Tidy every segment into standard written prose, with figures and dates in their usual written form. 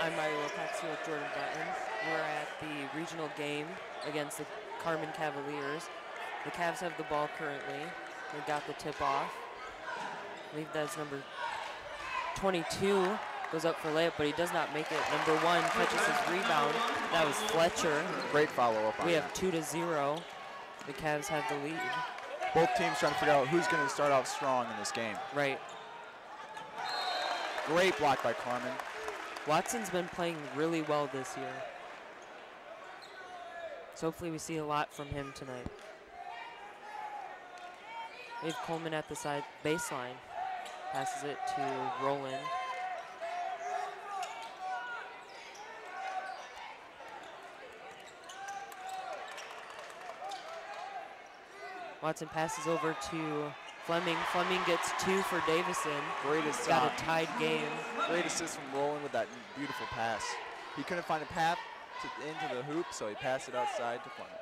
I'm Mario Wilcox here with Jordan Button. We're at the regional game against the Carman Cavaliers. The Cavs have the ball currently. They got the tip off. I believe that's number 22. Goes up for layup, but he does not make it. Number 1 catches his rebound. That was Fletcher. Great follow-up on We have 2-0. The Cavs have the lead. Both teams trying to figure out who's going to start off strong in this game. Right. Great block by Carman. Watson's been playing really well this year. So hopefully we see a lot from him tonight. We have Coleman at the side baseline. Passes it to Roland. Watson passes over to Fleming. Fleming gets 2 for Davison. Great assist. Got a tied game. Great assist from Roland with that beautiful pass. He couldn't find a path into the hoop, so he passed it outside to Fleming.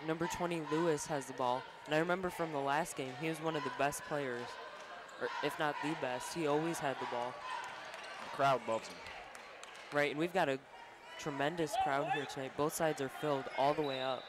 Number 20, Lewis, has the ball. And I remember from the last game, he was one of the best players, or if not the best. He always had the ball. The crowd loves him. Right, and we've got a tremendous crowd here tonight. Both sides are filled all the way up.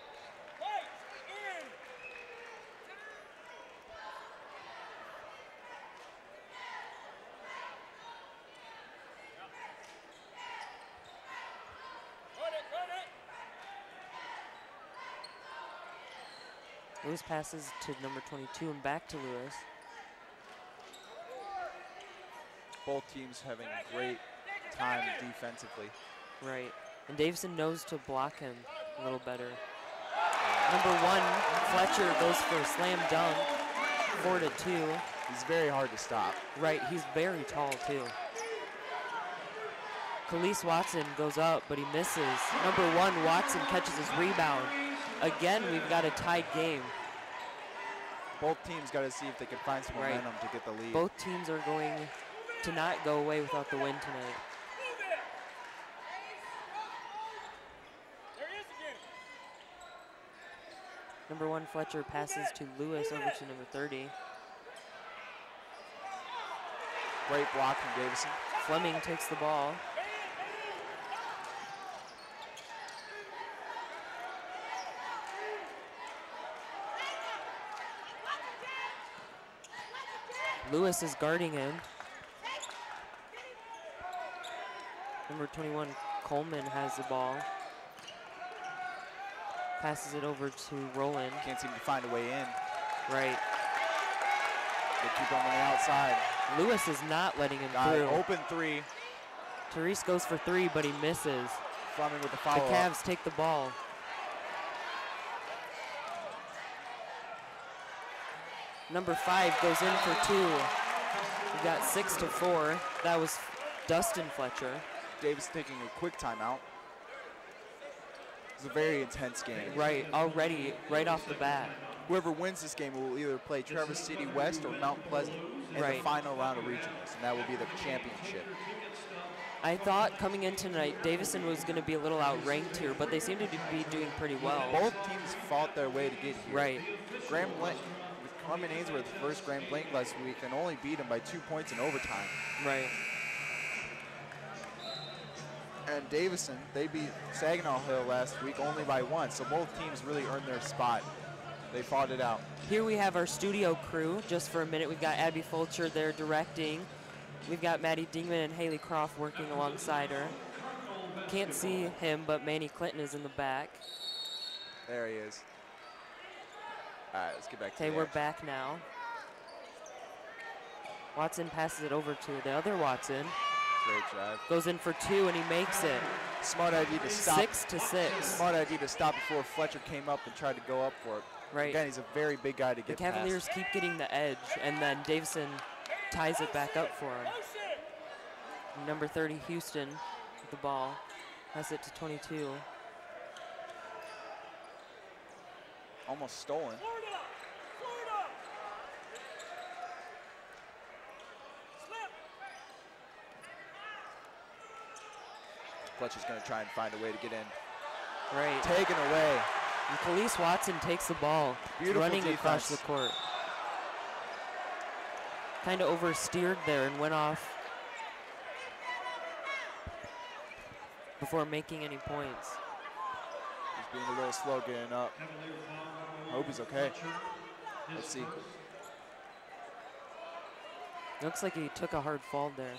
Lewis passes to number 22 and back to Lewis. Both teams having a great time defensively. Right, and Davison knows to block him a little better. Number 1, Fletcher goes for a slam dunk, 4-2. He's very hard to stop. Right, he's very tall too. Khalees Watson goes up, but he misses. Number 1, Watson catches his rebound. Again, we've got a tied game. Both teams got to see if they can find some momentum to get the lead. Both teams are going to not go away without the win tonight. Number 1, Fletcher passes to Lewis over to number 30. Great block from Davison. Fleming takes the ball. Lewis is guarding him. Number 21, Coleman, has the ball. Passes it over to Roland. Can't seem to find a way in. Right. They keep him on the outside. Lewis is not letting him Got through. an open 3. Therese goes for 3, but he misses. Fleming with the The follow-up. Cavs take the ball. Number 5 goes in for 2. We got 6-4. That was Dustin Fletcher. Davis taking a quick timeout. It's a very intense game. Right, already, right off the bat. Whoever wins this game will either play Traverse City West or Mount Pleasant in the final round of regionals, and that will be the championship. I thought coming in tonight, Davison was going to be a little outranked here, but they seem to be doing pretty well. Both teams fought their way to get here. Right. Carman Ainsworth first Grand Blanc last week and only beat him by 2 points in overtime. Right. And Davison, they beat Saginaw Hill last week only by 1, so both teams really earned their spot. They fought it out. Here we have our studio crew. Just for a minute, we've got Abby Fulcher there directing. We've got Maddie Dingman and Haley Croft working alongside her. Can't see him, but Manny Clinton is in the back. There he is. All right, let's get back to the Okay, we're action. back now. Watson passes it over to the other Watson. Great drive. Goes in for 2, and he makes it. Smart idea to stop. 6-6. Smart idea to stop before Fletcher came up and tried to go up for it. Right. Again, he's a very big guy to The get Cavaliers past. keep getting the edge, and then Davison ties it back up for him. Number 30, Houston, with the ball. Has it to 22. Almost stolen. Fletcher's going to try and find a way to get in. Right. Taken away. And Khalees Watson takes the ball. Beautiful running defense. across the court. kind of oversteered there and went off before making any points. He's being a little slow getting up. I hope he's okay. Let's see. Looks like he took a hard fall there.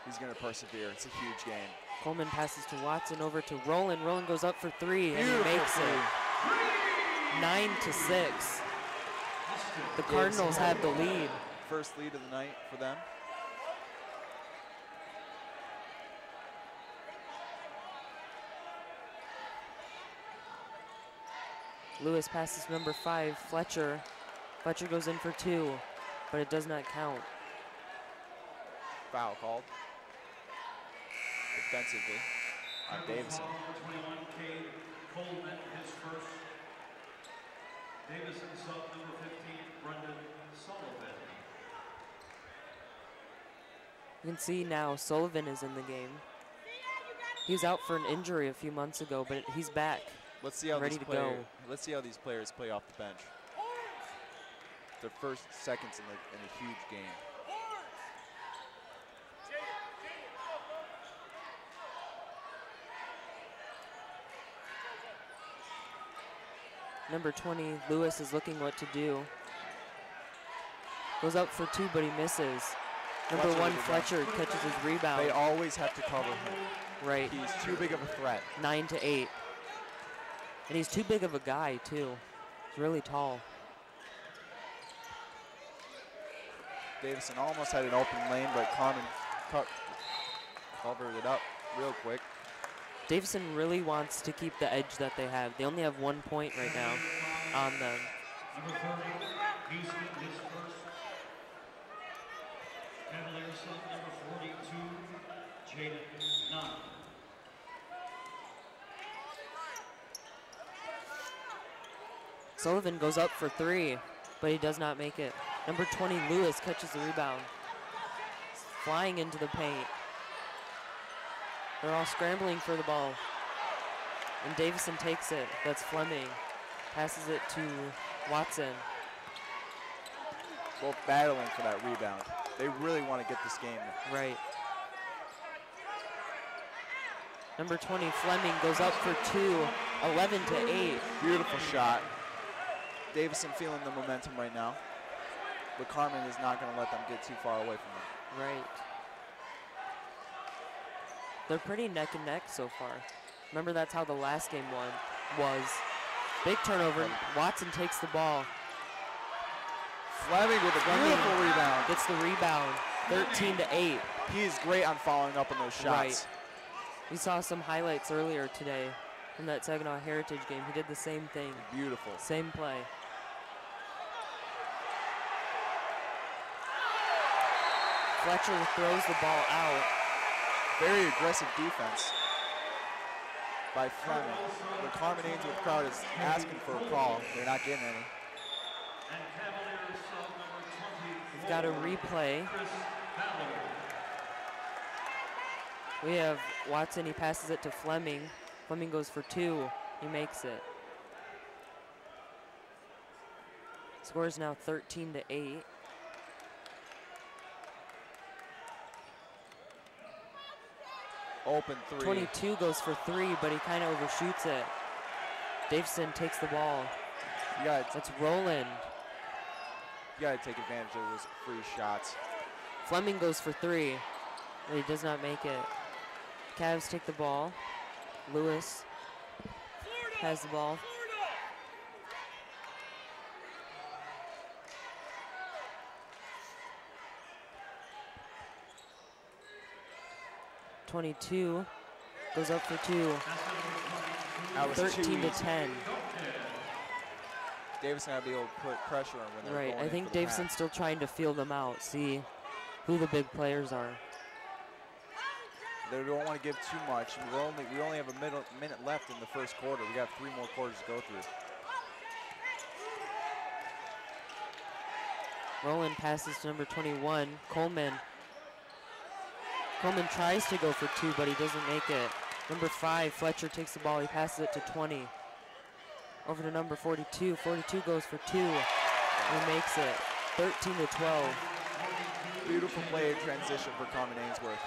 He's going to persevere. It's a huge game. Coleman passes to Watson, over to Roland. Roland goes up for three, and he Beautiful makes it. 9-6. The Cardinals have the lead. First lead of the night for them. Lewis passes to number 5, Fletcher. Fletcher goes in for 2, but it does not count. Foul called. Defensively on Davison. Coleman, his first. Davison, sub number 15, Brendan Sullivan. You can see now Sullivan is in the game. He was out for an injury a few months ago, but he's back. Let's see how ready to go. Let's see how these players play off the bench. Their first seconds in a huge game. Number 20, Lewis, is looking what to do. Goes up for 2, but he misses. Number 1, Fletcher, catches his rebound. They always have to cover him. Right. He's too big of a threat. 9-8. And he's too big of a guy, too. He's really tall. Davison almost had an open lane, but Carman covered it up real quick. Davison really wants to keep the edge that they have. They only have 1 point right now on them. Number 30, Easton, his first. Cavaliers, number 42, Jaden, 9. Sullivan goes up for 3, but he does not make it. Number 20, Lewis, catches the rebound. Flying into the paint. They're all scrambling for the ball. And Davison takes it. That's Fleming. Passes it to Watson. Both battling for that rebound. They really want to get this game. Right. Number 20, Fleming, goes up for 2, 11-8. Beautiful shot. Davison feeling the momentum right now. But Carman is not going to let them get too far away from them. Right. They're pretty neck and neck so far. Remember, that's how the last game was. Big turnover. Watson takes the ball. Fleming with a beautiful rebound. Gets the rebound. 13-8. He is great on following up on those shots. Right. We saw some highlights earlier today from that Saginaw Heritage game. He did the same thing. Beautiful. Same play. Fletcher throws the ball out. Very aggressive defense by Fleming. The Carman Ainsworth crowd is asking for a call. They're not getting any. We've got a replay. We have Watson. He passes it to Fleming. Fleming goes for 2. He makes it. Score is now 13-8. Open 3. 22 goes for 3, but he kind of overshoots it. Davison takes the ball. That's Roland. You got to take advantage of those free shots. Fleming goes for 3, but he does not make it. Cavs take the ball. Lewis has the ball. .22 goes up for 2. 13-10. Davison had to be able to put pressure on when they're Right, going I in think for the Davison's pass. still trying to feel them out, see who the big players are. They don't want to give too much. We only have a minute left in the first quarter. We got 3 more quarters to go through. Roland passes to number 21, Coleman. Coleman tries to go for 2, but he doesn't make it. Number 5, Fletcher takes the ball. He passes it to 20. Over to number 42. 42 goes for 2. He makes it 13-12. Beautiful play in transition for Carman Ainsworth.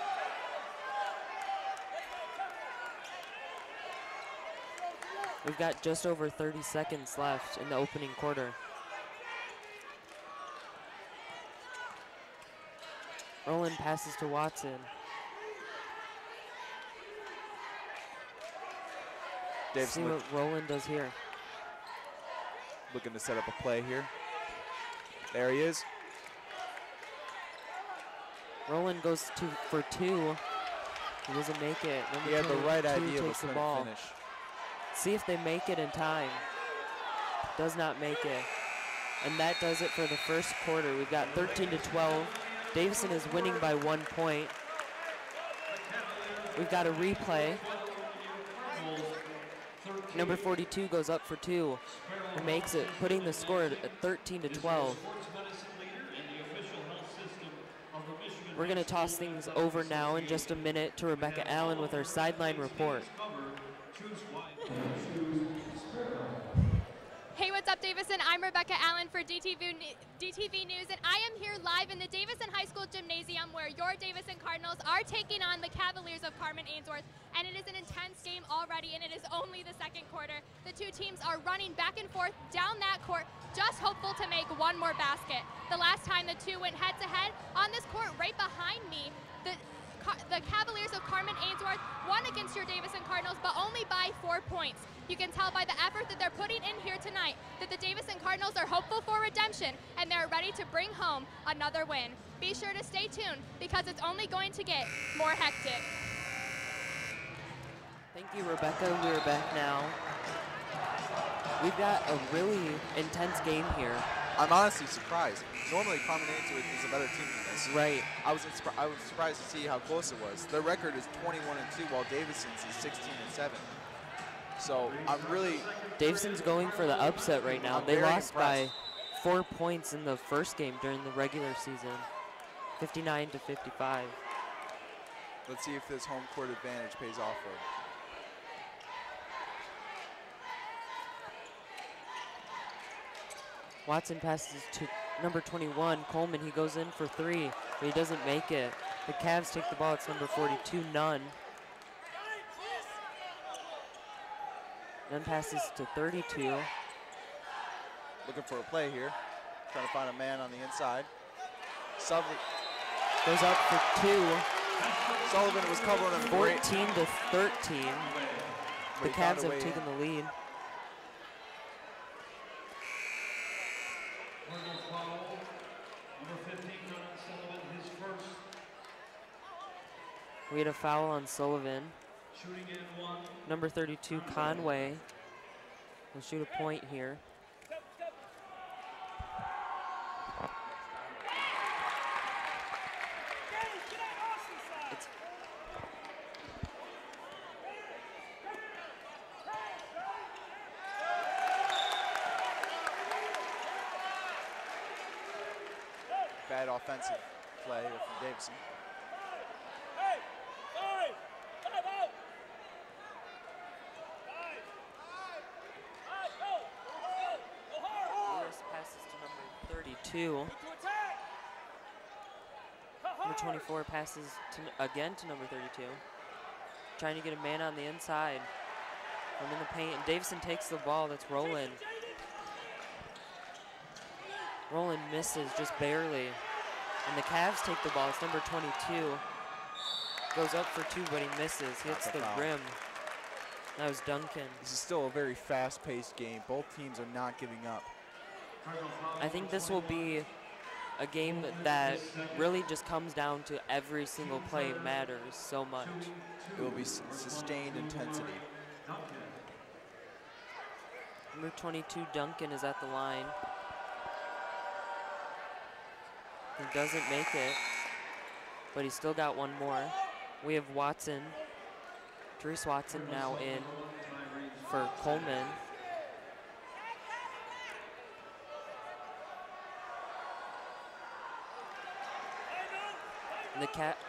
We've got just over 30 seconds left in the opening quarter. Roland passes to Watson. Davison See what Roland does here. looking to set up a play here. There he is. Roland goes for two. He doesn't make it. He had the right two idea, but takes the couldn't ball. finish. See if they make it in time. Does not make it. And that does it for the first quarter. We've got 13-12. Davison is winning by 1 point. We've got a replay. Number 42 goes up for two and makes it, putting the score at 13-12. We're going to toss things over now in just a minute to Rebecca Allen with our sideline report. Hey, what's up, Davison? I'm Rebecca Allen for DTV News, and I am here live in the Davison High School Gymnasium where your Davison Cardinals are taking on the Cavaliers of Carman Ainsworth, and it is an intense game already, and it is only the second quarter. The two teams are running back and forth down that court, just hopeful to make one more basket. The last time the two went head-to-head on this court right behind me, the Cavaliers of Carman Ainsworth won against your Davison Cardinals, but only by 4 points. You can tell by the effort that they're putting in here tonight that the Davison Cardinals are hopeful for redemption and they're ready to bring home another win. Be sure to stay tuned because it's only going to get more hectic. Thank you, Rebecca. We're back now. We've got a really intense game here. I'm honestly surprised. Normally, Carman Ainsworth is a better team than this. Right. I was surprised to see how close it was. Their record is 21-2, while Davison's is 16-7. So I'm really. Davison's going for the upset right now. I'm They very lost by impressed. 4 points in the first game during the regular season, 59-55. Let's see if this home court advantage pays off for them. Watson passes to number 21, Coleman. He goes in for three, but he doesn't make it. The Cavs take the ball. It's number 42, Nunn. Nunn passes to 32. Looking for a play here. Trying to find a man on the inside. Sullivan Goes up for two, Sullivan was covering him great. 14-13. The He found Cavs a way have taken in. the lead. Personal foul, number 15, John Sullivan, his first. We had a foul on Sullivan. Shooting in one. Number 32, Conway, will shoot a point here. It's Bad offensive play from Davison. Lewis passes to number 32. Number 24 passes again to number 32. Trying to get a man on the inside. From in the paint, and Davison takes the ball. That's Roland. Roland misses just barely. And the Cavs take the ball. It's number 22. Goes up for two, but he misses. Hits the rim. That was Duncan. This is still a very fast-paced game. Both teams are not giving up. I think this will be a game that really just comes down to every single play matters so much. It will be sustained intensity. Number 22, Duncan, is at the line. He doesn't make it, but he's still got one more. We have Watson, Therese Watson now in for Coleman.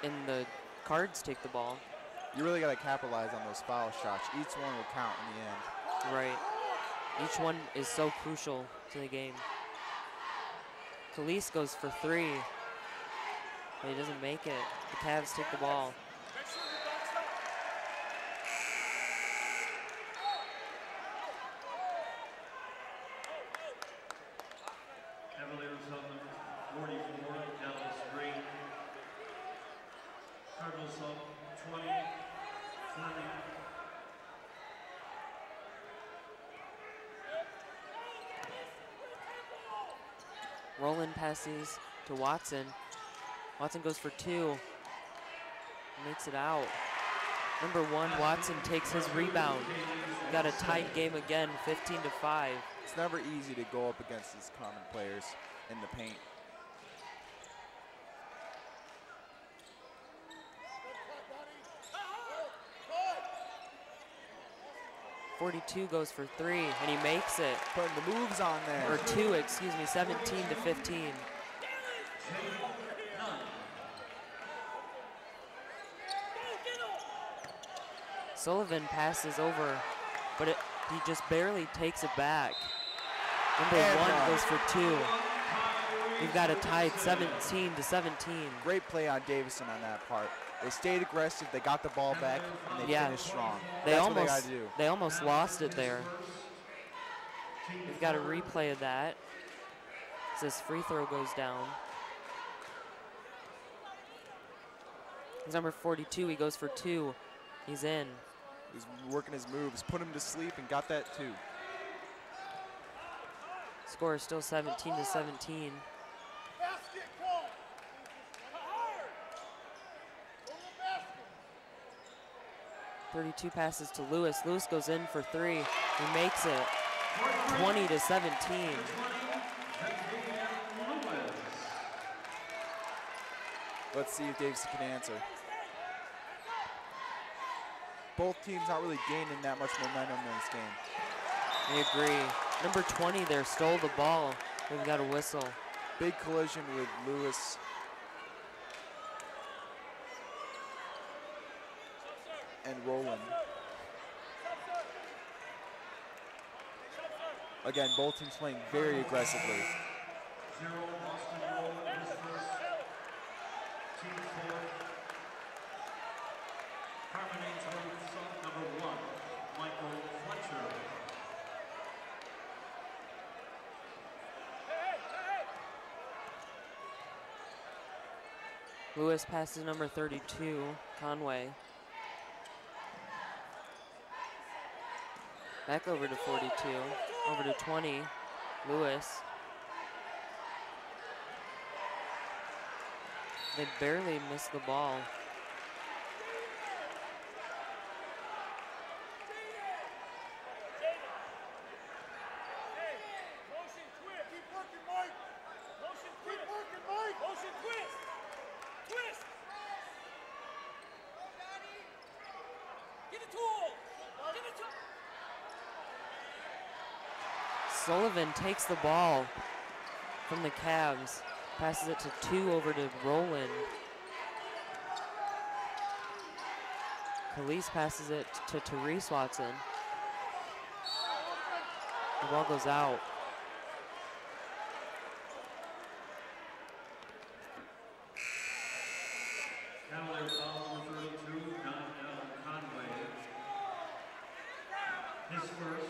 And the Cards take the ball. You really got to capitalize on those foul shots. Each one will count in the end. Right. Each one is so crucial to the game. Khalees goes for 3, but he doesn't make it. The Cavs take the ball. Cavaliers on number 44, Dallas Green. Cardinals up 20, 30. Roland passes to Watson. Watson goes for 2. Makes it out. Number 1, Watson takes his rebound. We got a tight game again, 15-5. It's never easy to go up against these Carman players in the paint. .42 goes for 3, and he makes it. Putting the moves on there. Or 2, excuse me, 17-15. Sullivan passes over, but he just barely takes it back. Number 1 goes for 2. We've got it tied 17-17. Great play on Davison on that part. They stayed aggressive, they got the ball back, and they finished strong. That's what they got to do. They almost lost it there. We've got a replay of that. This free throw goes down. He's number 42, he goes for 2. He's in. He's working his moves, put him to sleep, and got that too. Score is still 17-17. 32 passes to Lewis. Lewis goes in for 3. He makes it 20-17. Let's see if Davison can answer. Both teams not really gaining that much momentum in this game. I agree. Number 20 there stole the ball. We've got a whistle. Big collision with Lewis. And Roland. Again, both teams playing very aggressively. 0, Boston Roland, his first. Team 4. Carman Ainsworth, number 1, Michael Fletcher. Lewis passes number 32, Conway. Back over to 42, over to 20, Lewis. They barely missed the ball. Sullivan takes the ball from the Cavs, passes it to 2 over to Roland. Khalees passes it to Therese Watson. The ball goes out. Cavaliers foul number 32, Alan Conway. His first.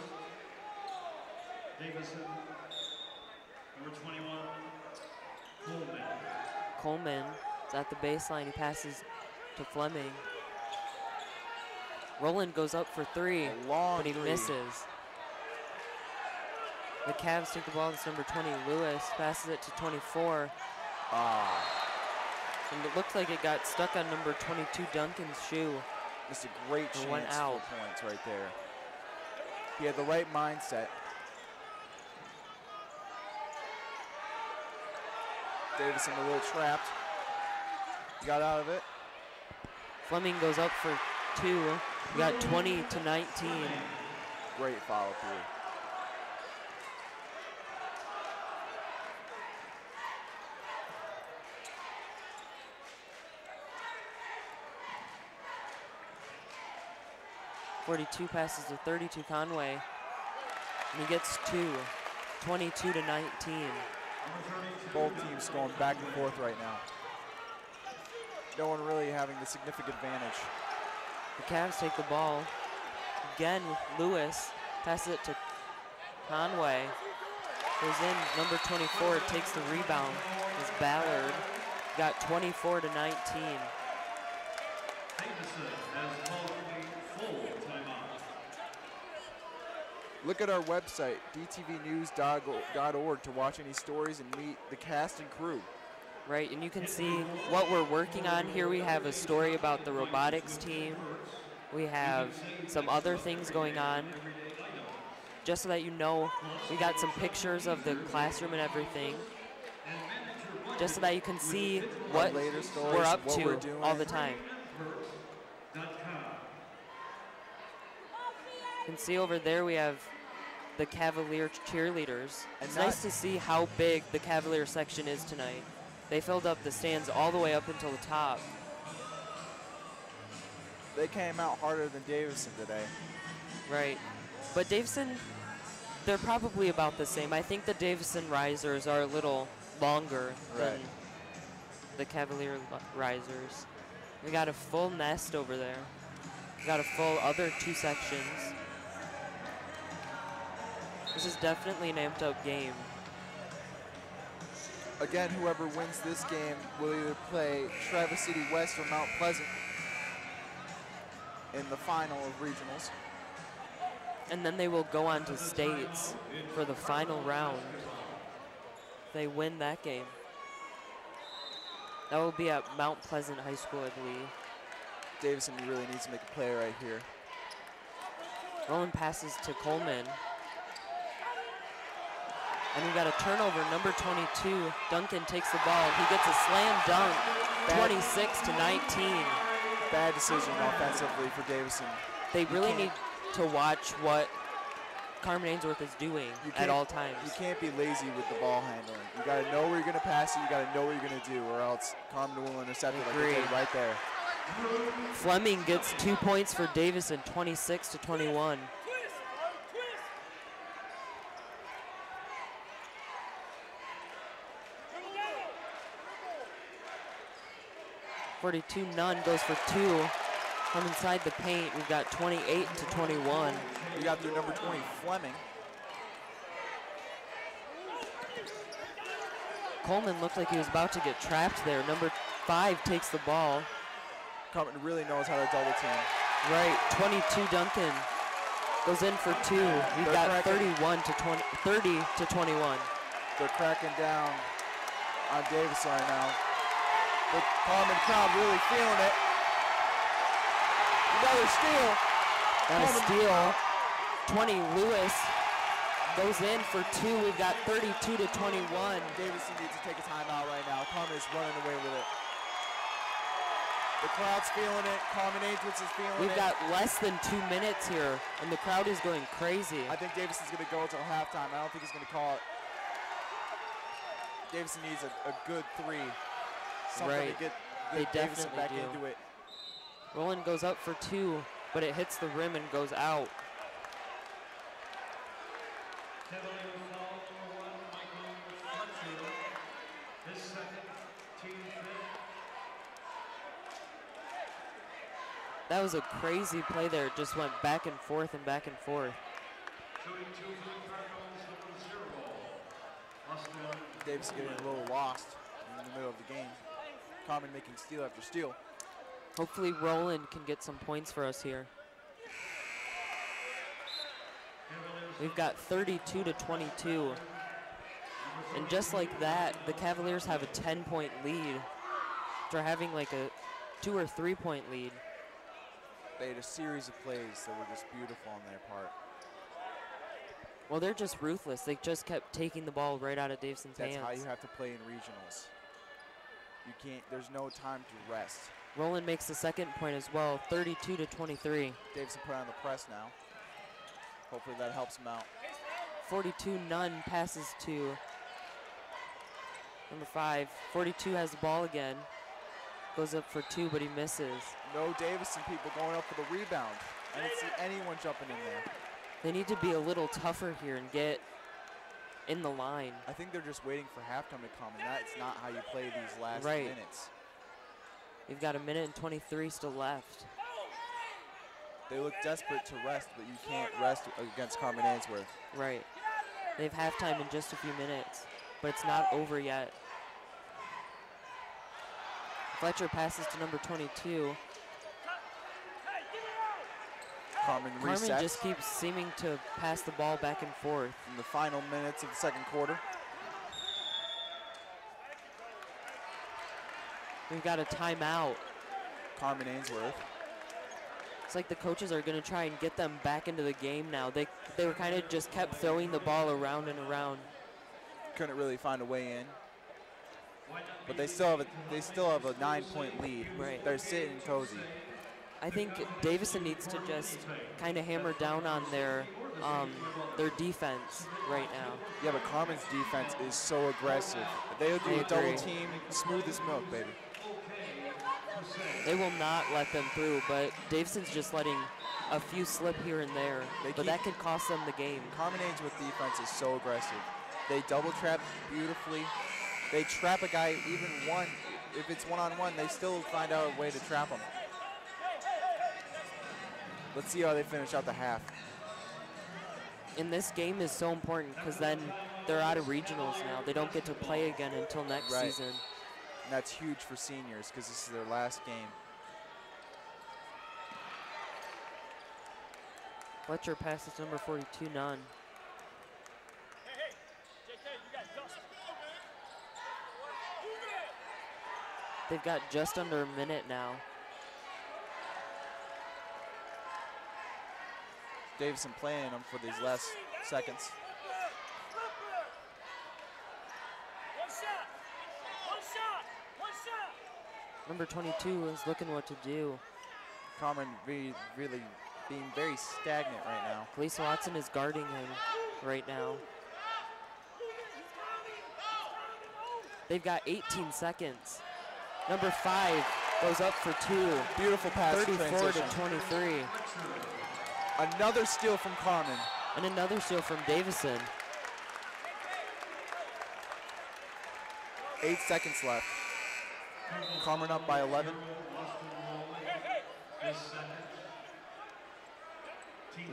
Davison, number 21, Coleman. Coleman is at the baseline. He passes to Fleming. Roland goes up for 3, but he misses. The Cavs take the ball. It's number 20, Lewis, passes it to 24. And it looks like it got stuck on number 22, Duncan's shoe. Just a great chance went out. for points right there. He had the right mindset. Davison a little trapped. He got out of it. Fleming goes up for 2. We got 20-19. Great follow through. .42 passes to 32 Conway. And he gets 2. 22-19. Both teams going back and forth right now. No one really having the significant advantage. The Cavs take the ball. Again, Lewis passes it to Conway. Goes in, number 24 takes the rebound. Is Ballard. Got 24 to 19. Look at our website, dtvnews.org, to watch any stories and meet the cast and crew. Right, and you can see what we're working on here. We have a story about the robotics team. We have some other things going on. Just so that you know, we got some pictures of the classroom and everything. Just so that you can see what we're up to all the time. You can see over there we have the Cavalier cheerleaders. It's nice to see how big the Cavalier section is tonight. They filled up the stands all the way up until the top. They came out harder than Davison today. Right. But Davison, they're probably about the same. I think the Davison risers are a little longer than the Cavalier risers. We got a full nest over there. We got a full other two sections. This is definitely an amped up game. Again, whoever wins this game will either play Traverse City West or Mount Pleasant in the final of regionals. And then they will go on to states for the final round. They win that game. That will be at Mount Pleasant High School, I believe. Davison really needs to make a play right here. Roland passes to Coleman. And we got a turnover, number 22. Duncan takes the ball. He gets a slam dunk, 26 to 19. Bad decision offensively for Davison. They really need to watch what Carman Ainsworth is doing at all times. You can't be lazy with the ball handling. You got to know where you're going to pass it. You got to know what you're going to do, or else Carman will intercept it like they did right there. Fleming gets 2 points for Davison, 26 to 21. 42 Nunn goes for two. From inside the paint, we've got 28 to 21. We got through number 20, Fleming. Coleman looked like he was about to get trapped there. Number 5 takes the ball. Carman really knows how to double team. Right, 22 Duncan goes in for two. We've got 30 to 21. They're cracking down on Davison right now. The Carman crowd really feeling it. Another steal. And a steal. 20 Lewis goes in for two. We've got 32 to 21. Davison needs to take a timeout right now. Carman is running away with it. The crowd's feeling it. Carman Ainsworth is feeling it. We've got less than 2 minutes here, and the crowd is going crazy. I think Davison's going to go until halftime. I don't think he's going to call it. Davison needs a good three. Something to get Davison back into it. Roland goes up for two, but it hits the rim and goes out. That was a crazy play there. It just went back and forth and back and forth. Davison getting a little lost in the middle of the game. Carman making steal after steal. Hopefully Roland can get some points for us here. We've got 32 to 22. And just like that, the Cavaliers have a 10-point lead after having like a 2 or 3 point lead. They had a series of plays that were just beautiful on their part. Well, they're just ruthless. They just kept taking the ball right out of Davison's hands. That's how you have to play in regionals. You can't, there's no time to rest. Roland makes the second point as well, 32 to 23. Davison put on the press now. Hopefully that helps him out. 42 Nunn passes to number 5. 42 has the ball again. Goes up for two, but he misses. No Davison people going up for the rebound. I didn't see anyone jumping in there. They need to be a little tougher here and get in the line. I think they're just waiting for halftime to come, and that's not how you play these last Right. minutes. You've got 1:23 still left. They look desperate to rest, but you can't rest against Carman Ainsworth. Right. They have halftime in just a few minutes, but it's not over yet. Fletcher passes to number 22. Carman resets. Carman just keeps seeming to pass the ball back and forth. In the final minutes of the second quarter. We've got a timeout. Carman Ainsworth. It's like the coaches are going to try and get them back into the game now. They were kind of just kept throwing the ball around and around. Couldn't really find a way in. But they still have a 9-point lead. Right. They're sitting cozy. I think Davison needs to just kind of hammer down on their defense right now. Yeah, but Carman's defense is so aggressive. They'll do a double team, smooth as milk, baby. They will not let them through, but Davison's just letting a few slip here and there, but that could cost them the game. Carman Ainsworth defense is so aggressive. They double trap beautifully. They trap a guy even one. If it's one-on-one, they still find out a way to trap him. Let's see how they finish out the half. And this game is so important because then they're out of regionals now. They don't get to play again until next season. And that's huge for seniors because this is their last game. Fletcher passes to number 42, none. They've got just under a minute now. Davison playing them for these last seconds. Number 22 is looking what to do. Carman really being very stagnant right now. Khalees Watson is guarding him right now. They've got 18 seconds. Number 5 goes up for 2. Beautiful pass. 34 to 23. Another steal from Carman. And another steal from Davison. 8 seconds left. Carman up by 11.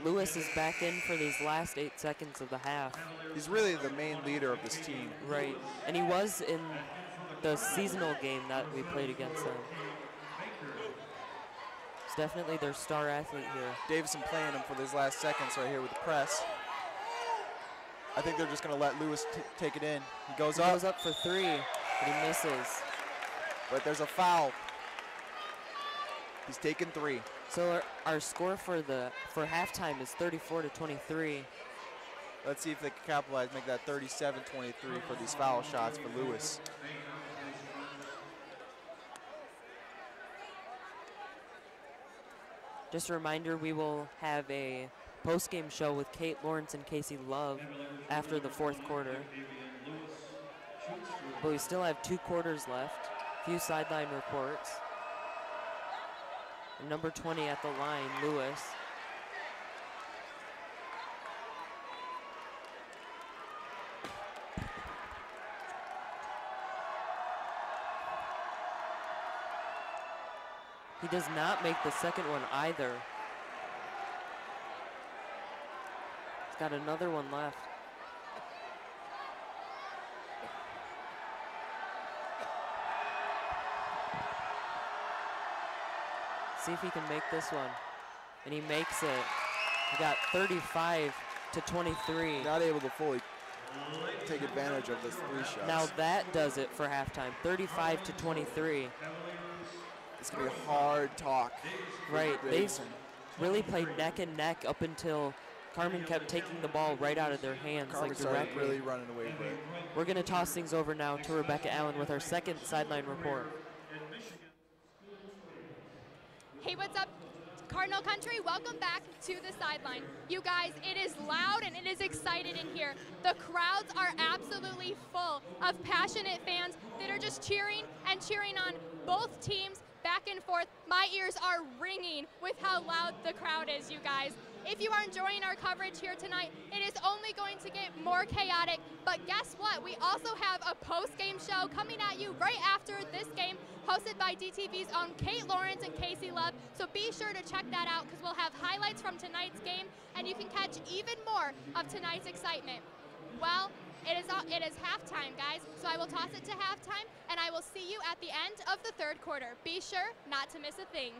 Lewis is back in for these last 8 seconds of the half. He's really the main leader of this team. Right, and he was in the seasonal game that we played against them. It's definitely their star athlete here. Davison playing him for these last seconds right here with the press. I think they're just going to let Lewis take it in. He goes up. He goes up for 3, but he misses. But there's a foul. He's taken 3. So our score for halftime is 34 to 23. Let's see if they can capitalize, make that 37-23 for these foul shots for Lewis. Just a reminder, we will have a post-game show with Kate Lawrence and Casey Love after the 4th quarter. But we still have 2 quarters left. Few sideline reports. And number 20 at the line, Lewis. He does not make the second one either. He's got another one left. See if he can make this one. And he makes it. He got 35 to 23. Not able to fully take advantage of this 3 shots. Now that does it for halftime. 35 to 23. It's going to be a hard talk. Right. They really played neck and neck up until Carman kept taking the ball right out of their hands. Carman started really running away with it. We're going to toss things over now to Rebecca Allen with our second sideline report. Hey, what's up, Cardinal Country? Welcome back to the sideline. You guys, it is loud and it is excited in here. The crowds are absolutely full of passionate fans that are just cheering and cheering on both teams back and forth. My ears are ringing with how loud the crowd is, you guys. If you are enjoying our coverage here tonight, it is only going to get more chaotic, but guess what? We also have a post-game show coming at you right after this game, hosted by DTV's own Kate Lawrence and Casey Love, so be sure to check that out because we'll have highlights from tonight's game, and you can catch even more of tonight's excitement. Well, it is halftime, guys, so I will toss it to halftime, and I will see you at the end of the third quarter. Be sure not to miss a thing.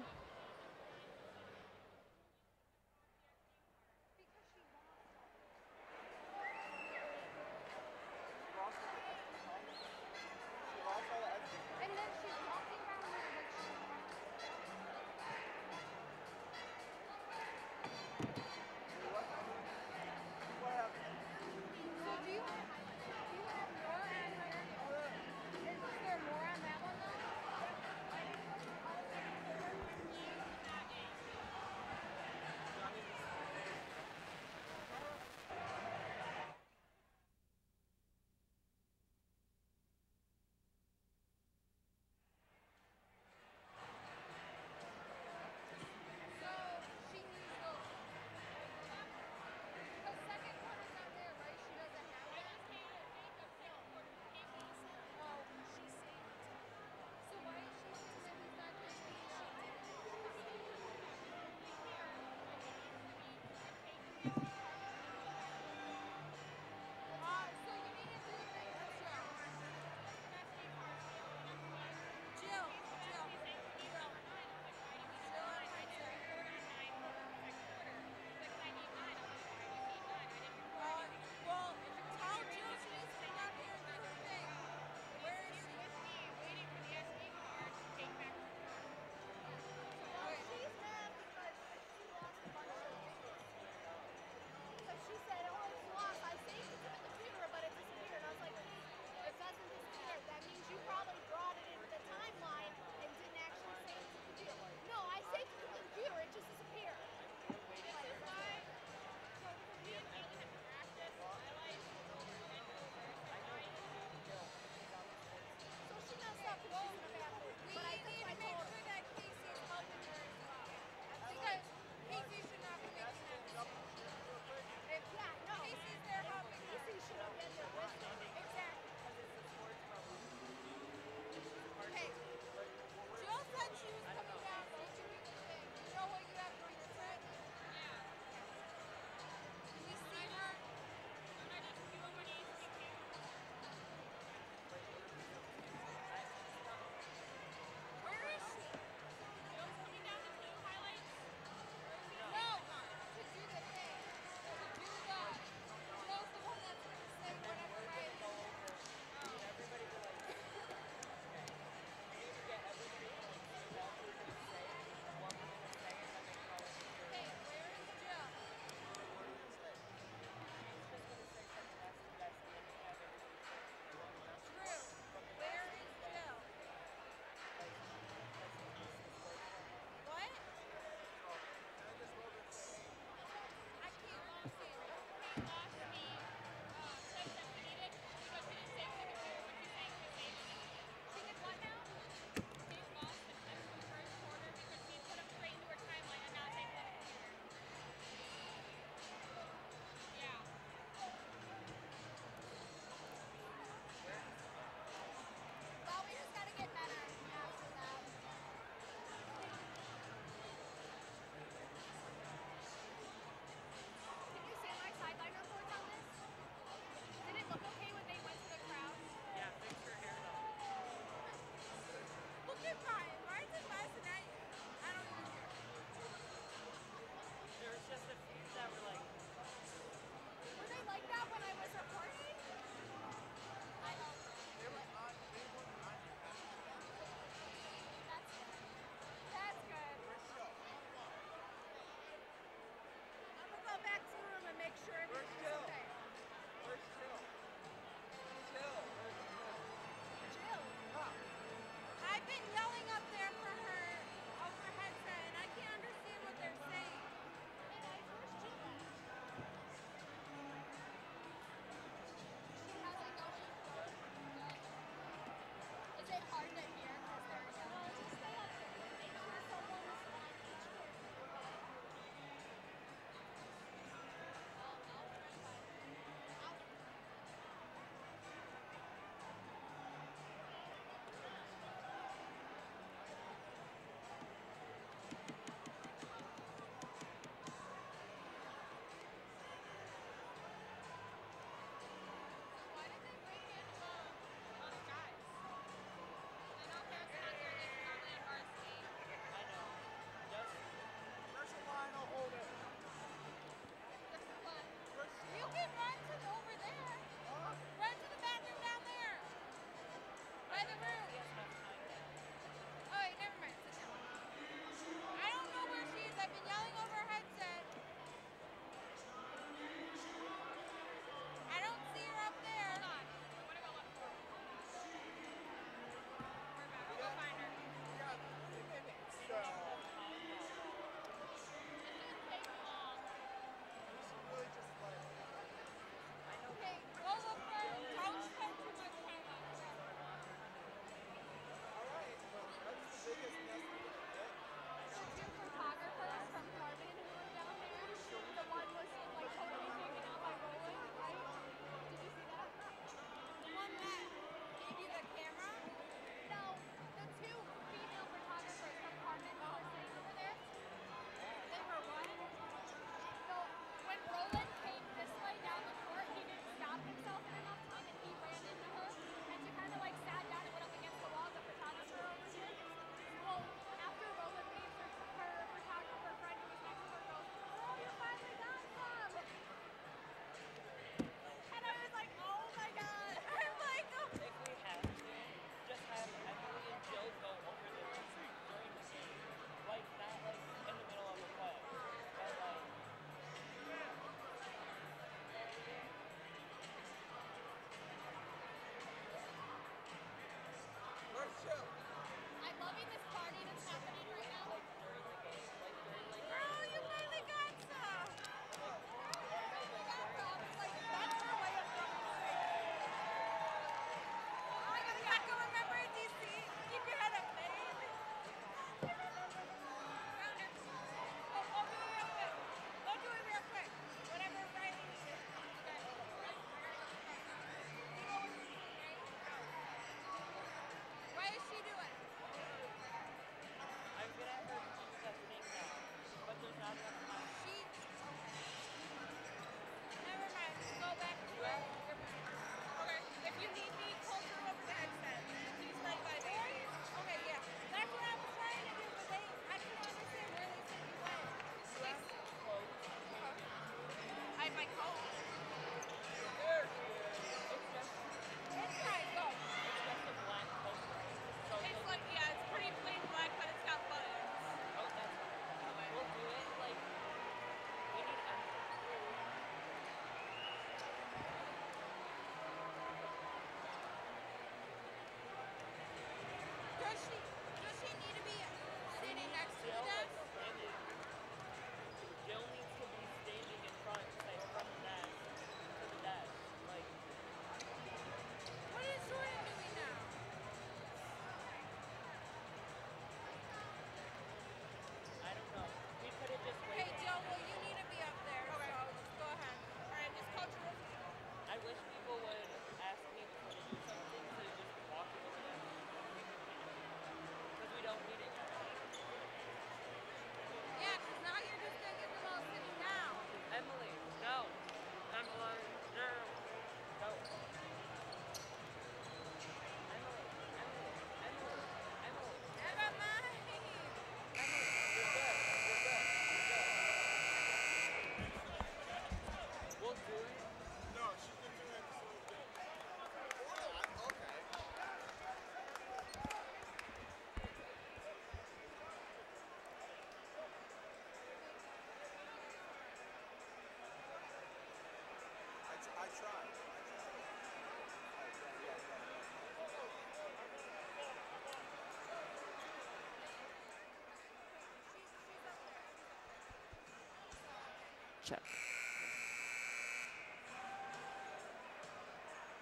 check.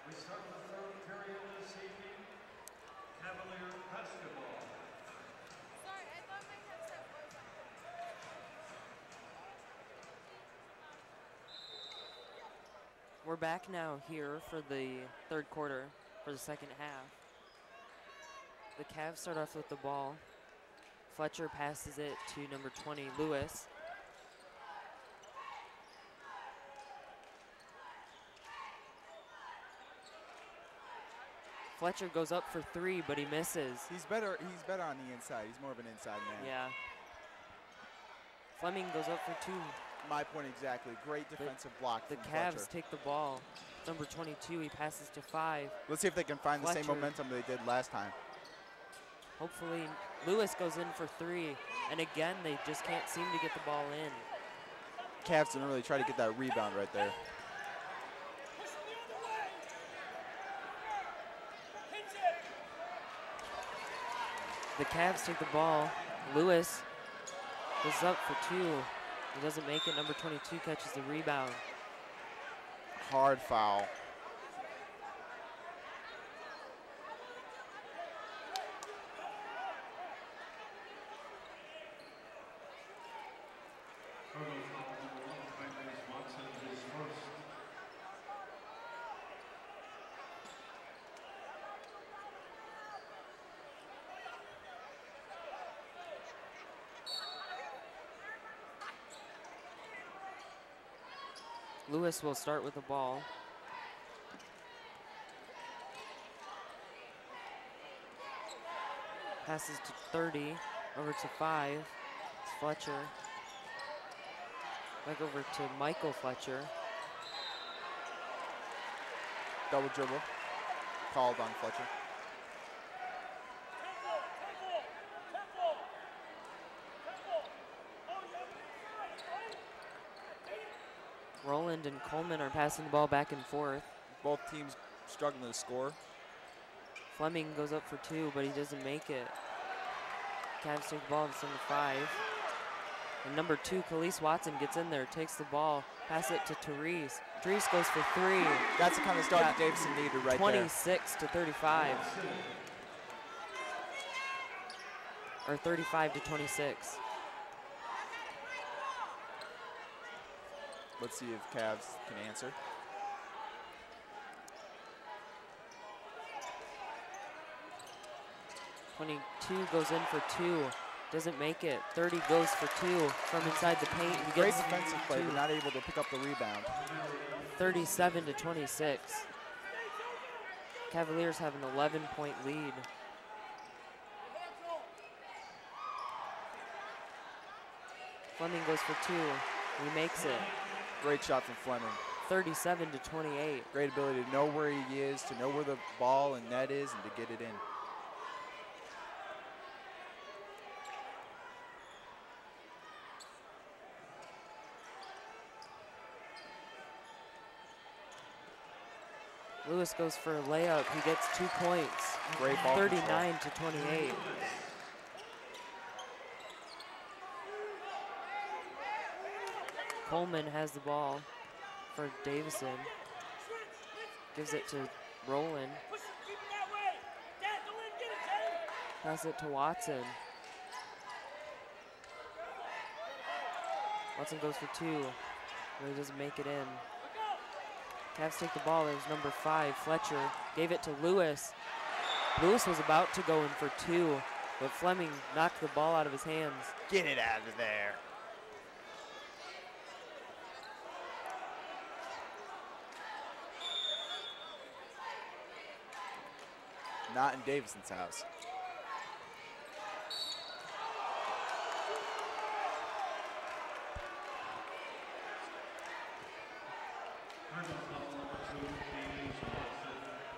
We start the third period this evening. Cavalier basketball. Sorry, I thought my headset was on. We're back now here for the third quarter, for the second half. The Cavs start off with the ball. Fletcher passes it to number 20, Lewis. Fletcher goes up for three, but he misses. He's better on the inside. He's more of an inside man. Yeah. Fleming goes up for two. My point exactly. Great defensive block The from Cavs Fletcher. take the ball. Number 22, he passes to 5. Let's see if they can find the same Fletcher. momentum they did last time. Hopefully, Lewis goes in for 3. And again, they just can't seem to get the ball in. Cavs didn't really try to get that rebound right there. The Cavs take the ball. Lewis goes up for 2. He doesn't make it. Number 22 catches the rebound. Hard foul. Cardinals foul number 1, Davison Watson, his first. Lewis will start with the ball. Passes to 30, over to 5. It's Fletcher. Back over to Michael Fletcher. Double dribble. Called on Fletcher. Rowland and Coleman are passing the ball back and forth. Both teams struggling to score. Fleming goes up for 2, but he doesn't make it. Cavs take the ball, it's number 5. And number 2, Khalees Watson gets in there, takes the ball, pass it to Therese. Therese goes for 3. That's the kind of start Got that Davison needed right 26 to 35. Or 35 to 26. Let's see if Cavs can answer. Two goes in for 2, doesn't make it. 30 goes for 2 from inside the paint. He Great gets defensive play, 2. but not able to pick up the rebound. 37 to 26. Cavaliers have an 11-point lead. Fleming goes for 2. He makes it. Great shot from Fleming. 37 to 28. Great ability to know where he is, to know where the ball and net is, and to get it in. Lewis goes for a layup. He gets 2 points. Great ball 39 to 28. Coleman has the ball for Davison. Gives it to Rowland. Pass it to Watson. Watson goes for 2, but he doesn't make it in. Cavs take the ball. It was number 5, Fletcher. Gave it to Lewis. Lewis was about to go in for 2, but Fleming knocked the ball out of his hands. Get it out of there. Not in Davison's house.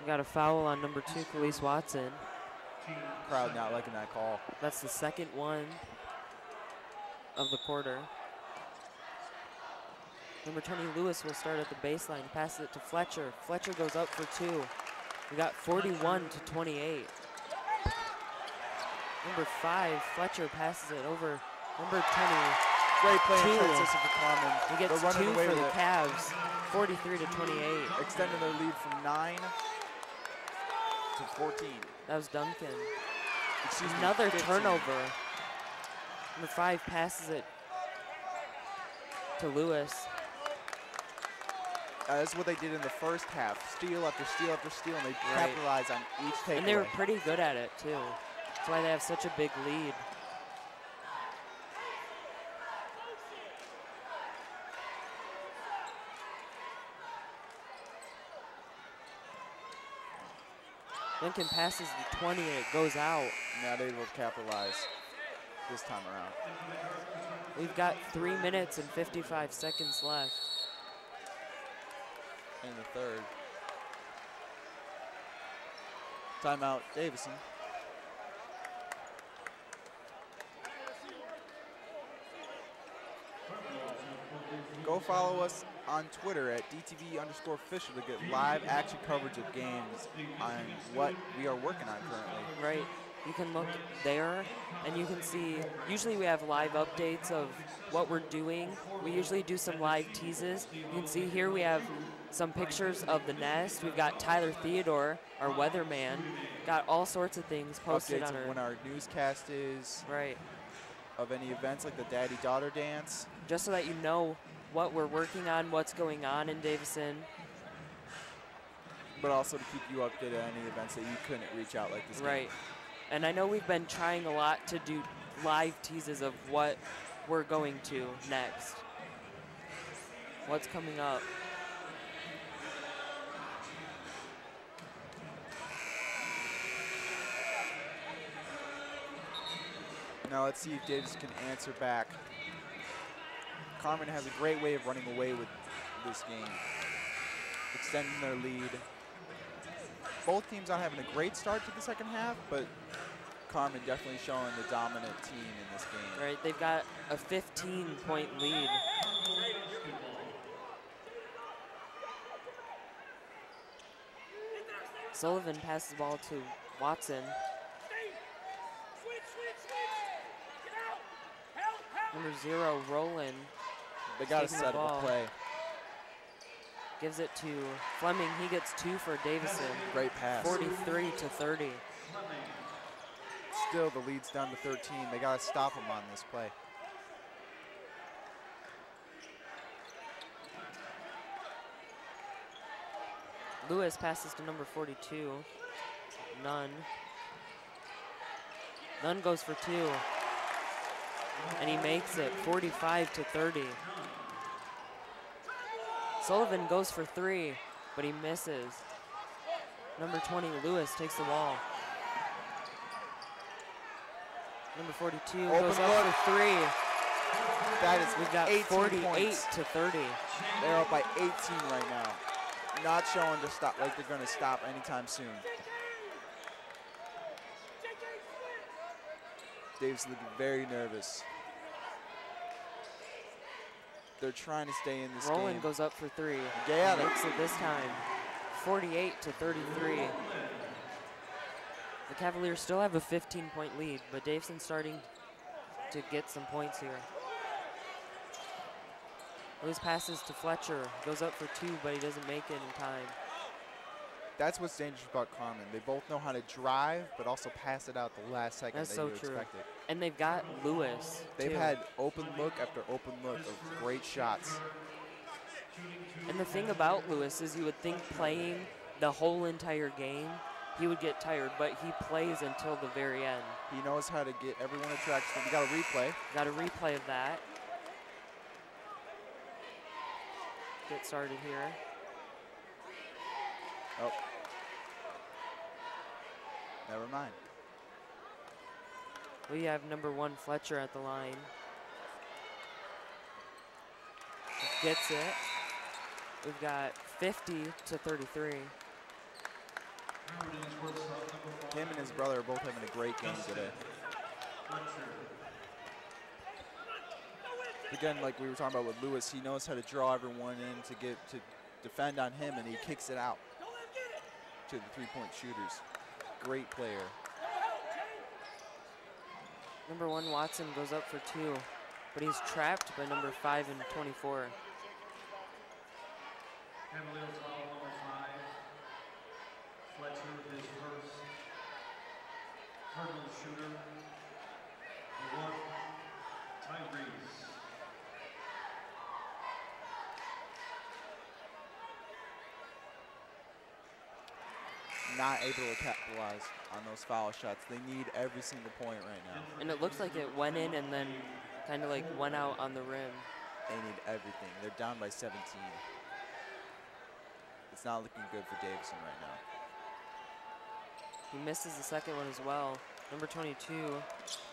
We got a foul on number 2, Khalees Watson. Crowd not liking that call. That's the second one of the quarter. Number 20, Lewis, will start at the baseline. Passes it to Fletcher. Fletcher goes up for 2. We got 41 to 28. Number 5, Fletcher passes it over number 20, Great play in Two. transition for Carman. He gets They're running 2 away for with the it. Cavs, 43-28. Extending their lead from 9 to 14. That was Duncan. Excuse me, Another 15. turnover. Number 5 passes it to Lewis. That's what they did in the first half. Steal after steal after steal, and they capitalize on each takeaway. And they were pretty good at it, too. That's why they have such a big lead. Lincoln passes the 20 and it goes out. Now they will capitalize this time around. We've got 3 minutes and 55 seconds left. In the third. Timeout, Davison. Go follow us on Twitter at DTV_official to get live action coverage of games on what we are working on currently. Right. You can look there and you can see, usually we have live updates of what we're doing. We usually do some live teases. You can see here we have some pictures of the nest. We've got Tyler Theodore, our weatherman. Got all sorts of things posted Updates on of when our newscast is. Right. Of any events like the daddy-daughter dance. Just so that you know what we're working on, what's going on in Davison. But also to keep you updated on any events that you couldn't reach out like this game. Right. And I know we've been trying a lot to do live teases of what we're going to next. What's coming up. Now let's see if Davis can answer back. Carman has a great way of running away with this game, extending their lead. Both teams not having a great start to the second half, but Carman definitely showing the dominant team in this game. Right, they've got a 15-point lead. Sullivan passes the ball to Watson. Number 0, Roland. They got to set up a play. Gives it to Fleming. He gets 2 for Davison. Great pass. 43-30. Still, the lead's down to 13. They got to stop him on this play. Lewis passes to number 42. Nunn. Nunn goes for 2. And he makes it 45-30. Sullivan goes for 3, but he misses. Number 20, Lewis, takes the ball. Number 42 goes up for 3. That is, we've got 48-30. They're up by 18 right now. Not showing to stop like they're going to stop anytime soon. Dave's looking very nervous. They're trying to stay in this game. Roland goes up for 3. Yeah, makes it this time. 48-33. The Cavaliers still have a 15-point lead, but Davison's starting to get some points here. Lewis passes to Fletcher, goes up for 2, but he doesn't make it in time. That's what's dangerous about Carman. They both know how to drive, but also pass it out the last second. That's so true. Expect it. And they've got Lewis, They've too. had open look after open look of great shots. And the thing about Lewis is you would think playing the whole entire game, he would get tired, but he plays until the very end. He knows how to get everyone attracted. We got a replay. Got a replay of that. Get started here. Oh. Never mind. We have number 1 Fletcher at the line. Gets it. We've got 50-33. Him and his brother are both having a great game today. Again, like we were talking about with Lewis, he knows how to draw everyone in to get to defend on him, and he kicks it out to the three-point shooters. Great player. Number 1 Watson goes up for 2. but he's trapped by number 5 and 24. Cavaliers foul number 5. Fletcher, his first. Cardinal shooter. The 1, Tyrese. Not able to capitalize on those foul shots. They need every single point right now. And it looks like it went in and then kind of like went out on the rim. They need everything. They're down by 17. It's not looking good for Davison right now. He misses the second one as well. Number 22,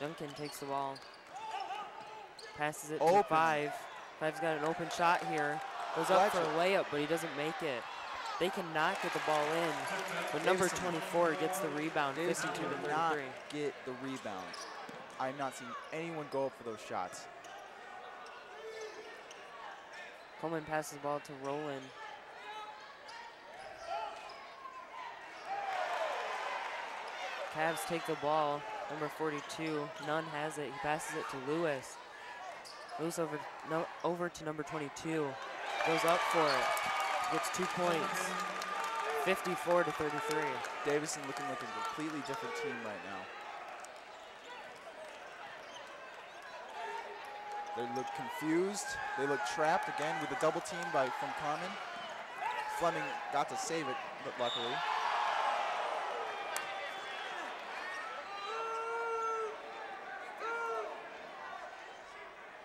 Duncan takes the ball. Passes it to 5. 5's got an open shot here. Goes up for a layup, but he doesn't make it. They cannot get the ball in, but number 24 gets the rebound, 52 to 33. Not get the rebound. I'm not seeing anyone go up for those shots. Coleman passes the ball to Roland. Cavs take the ball. Number 42, Nunn has it. He passes it to Lewis. Lewis over to number 22. Goes up for it. Gets 2 points. 54 to 33. Davison looking like a completely different team right now. They look confused. They look trapped again with a double team from Carman. Fleming got to save it, but luckily.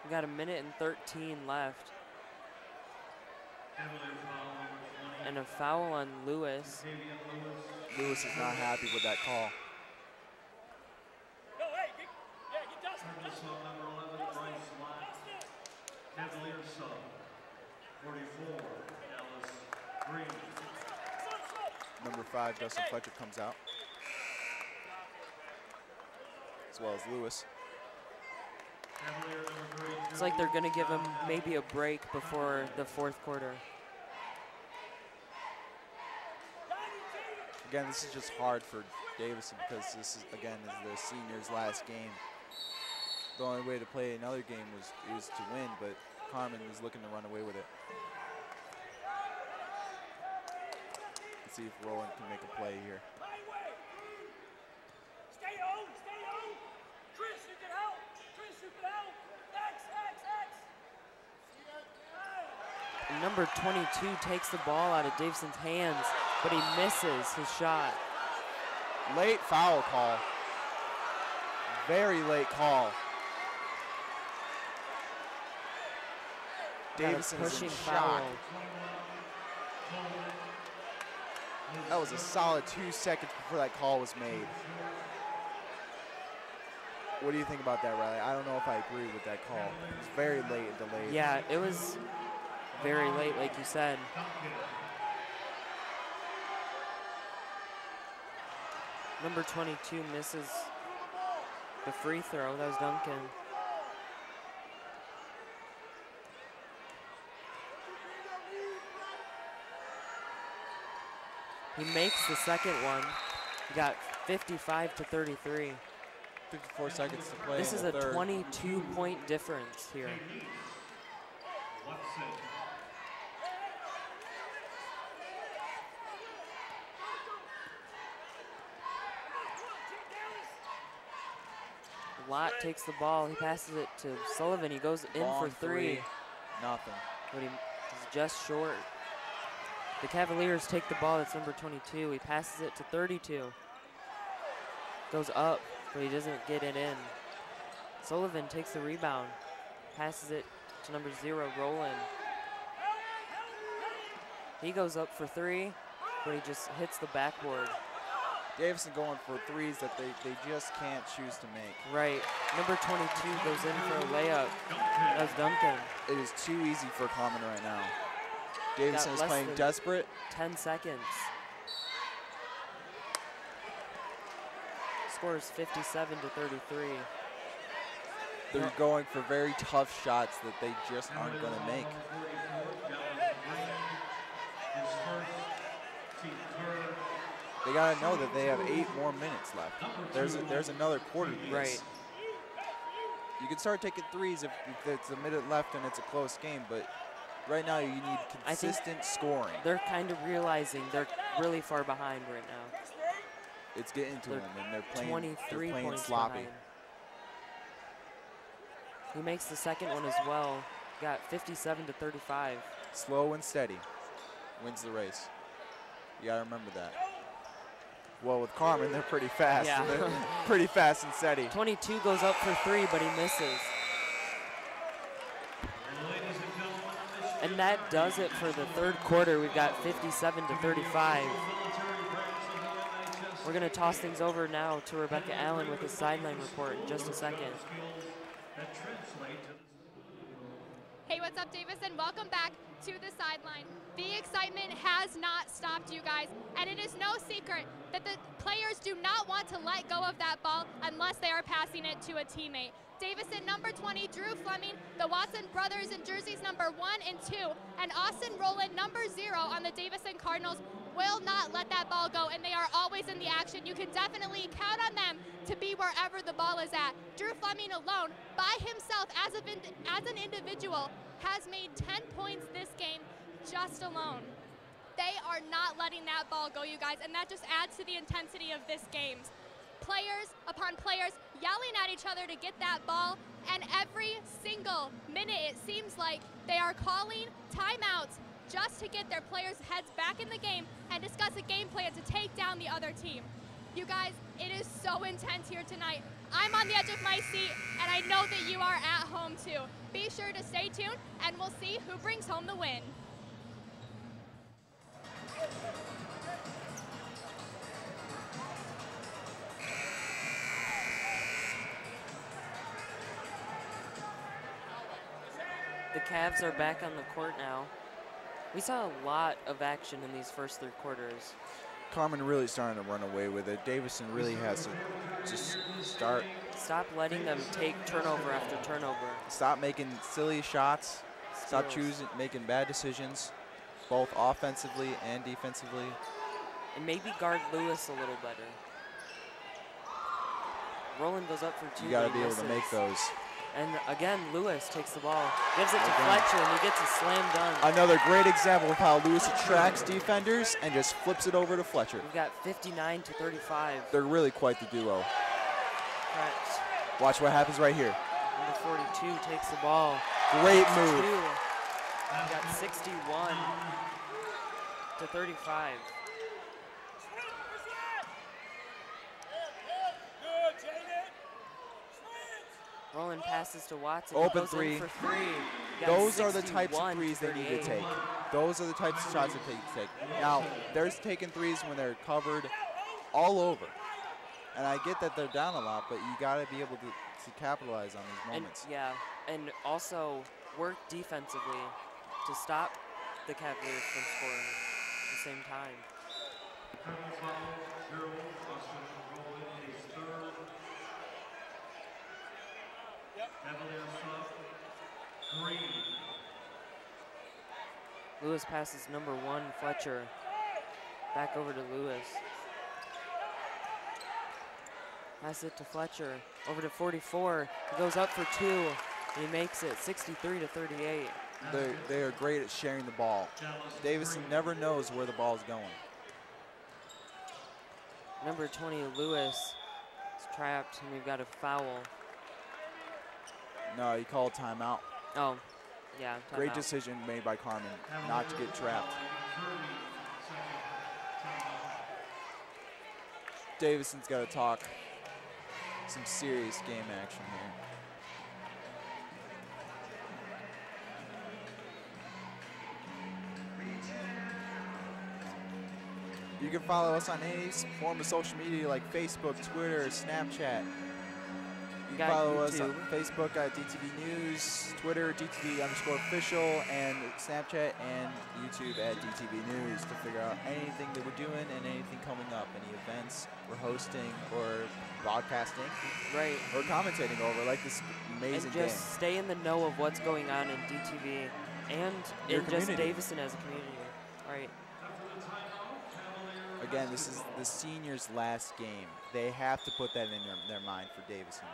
We got 1:13 left. And a foul on Lewis. Lewis is not happy with that call. Number 5, Justin Fletcher comes out, as well as Lewis. It's like they're gonna give him maybe a break before the 4th quarter. Again, this is just hard for Davison because this is, again, is the senior's last game. The only way to play another game was to win, but Carman is looking to run away with it. Let's see if Roland can make a play here. Stay on, stay on. Chris, you can help. Chris, you can help. X. And number 22 takes the ball out of Davison's hands, but he misses his shot. Late foul call. Very late call. Davison is in shock. That was a solid 2 seconds before that call was made. What do you think about that, Riley? I don't know if I agree with that call. It was very late and delayed. Yeah, it was very late, like you said. Number 22 misses the free throw. That was Duncan. He makes the second one. He got 55 to 33. 54 seconds to play. This is in the a third. 22-point difference here. Lott takes the ball. He passes it to Sullivan. He goes in for three. Nothing. But he's just short. The Cavaliers take the ball. That's number 22. He passes it to 32. Goes up, but he doesn't get it in. Sullivan takes the rebound. Passes it to number 0, Roland. He goes up for three, but he just hits the backboard. Davison going for threes that they just can't choose to make. Right. Number 22 goes in for a layup. That's Duncan. It is too easy for Carman right now. Davison is playing desperate. 10 seconds. Scores 57 to 33. They're going for very tough shots that they just aren't going to make. They got to know that they have 8 more minutes left. There's another quarter to this. Right. You can start taking threes if it's a minute left and it's a close game, but right now you need consistent scoring. They're kind of realizing they're really far behind right now. It's getting to them, and they're playing 23 points sloppy. behind. He makes the second one as well. Got 57-35. Slow and steady wins the race. You gotta remember that. Well, with Carman, they're pretty fast. Yeah. They're pretty fast and steady. 22 goes up for 3, but he misses. And that does it for the third quarter. We've got 57-35. We're going to toss things over now to Rebecca Allen with a sideline report in just a second. Hey, what's up, Davison? Welcome back to the sideline. The excitement has not stopped, you guys, and it is no secret that the players do not want to let go of that ball unless they are passing it to a teammate. Davison, number 20, Drew Fleming, the Watson brothers in jerseys number 1 and 2, and Austin Rowland, number 0 on the Davison Cardinals, will not let that ball go, and they are always in the action. You can definitely count on them to be wherever the ball is at. Drew Fleming alone, by himself, as an individual, has made 10 points this game just alone. They are not letting that ball go, you guys, and that just adds to the intensity of this game. Players upon players yelling at each other to get that ball, and every single minute it seems like they are calling timeouts just to get their players' heads back in the game and discuss a game plan to take down the other team. You guys, it is so intense here tonight. I'm on the edge of my seat, and I know that you are at home too. Be sure to stay tuned, and we'll see who brings home the win. The Cavs are back on the court now. We saw a lot of action in these first 3 quarters. Carman really starting to run away with it. Davison really has to just start. Stop letting them take turnover after turnover. Stop making silly shots. Stop making bad decisions, both offensively and defensively. And maybe guard Lewis a little better. Roland goes up for 2. You got to be able to make those. And again, Lewis takes the ball, gives it to Fletcher, and he gets a slam dunk. Another great example of how Lewis attracts defenders and just flips it over to Fletcher. We've got 59-35. They're really quite the duo. Correct. Watch what happens right here. Number 42 takes the ball. Great move. We've got 61-35. Roland passes to Watson. Open goes 3. In for 3. Those are the types of threes they need to take. Those are the types of shots that they take. Now, they're taking threes when they're covered all over. And I get that they're down a lot, but you got to be able to capitalize on these moments. And also work defensively to stop the Cavaliers from scoring at the same time. Lewis passes number 1, Fletcher. Back over to Lewis. Pass it to Fletcher. Over to 44. He goes up for 2. And he makes it 63-38. They are great at sharing the ball. Davison never knows where the ball is going. Number 20, Lewis, is trapped, and we've got a foul. No, he called timeout. Oh, yeah, timeout. Great decision made by Carman not to get trapped. Davison's got to talk some serious game action here. You can follow us on any form of social media like Facebook, Twitter, Snapchat. You can follow us on Facebook at DTV News, Twitter, DTV_official, and Snapchat and YouTube at DTV News to figure out anything that we're doing and anything coming up, any events we're hosting or broadcasting, right, or commentating over, like this amazing and just stay in the know of what's going on in DTV and in just Davison as a community. Right. Again, this is the seniors' last game. They have to put that in their mind for Davison.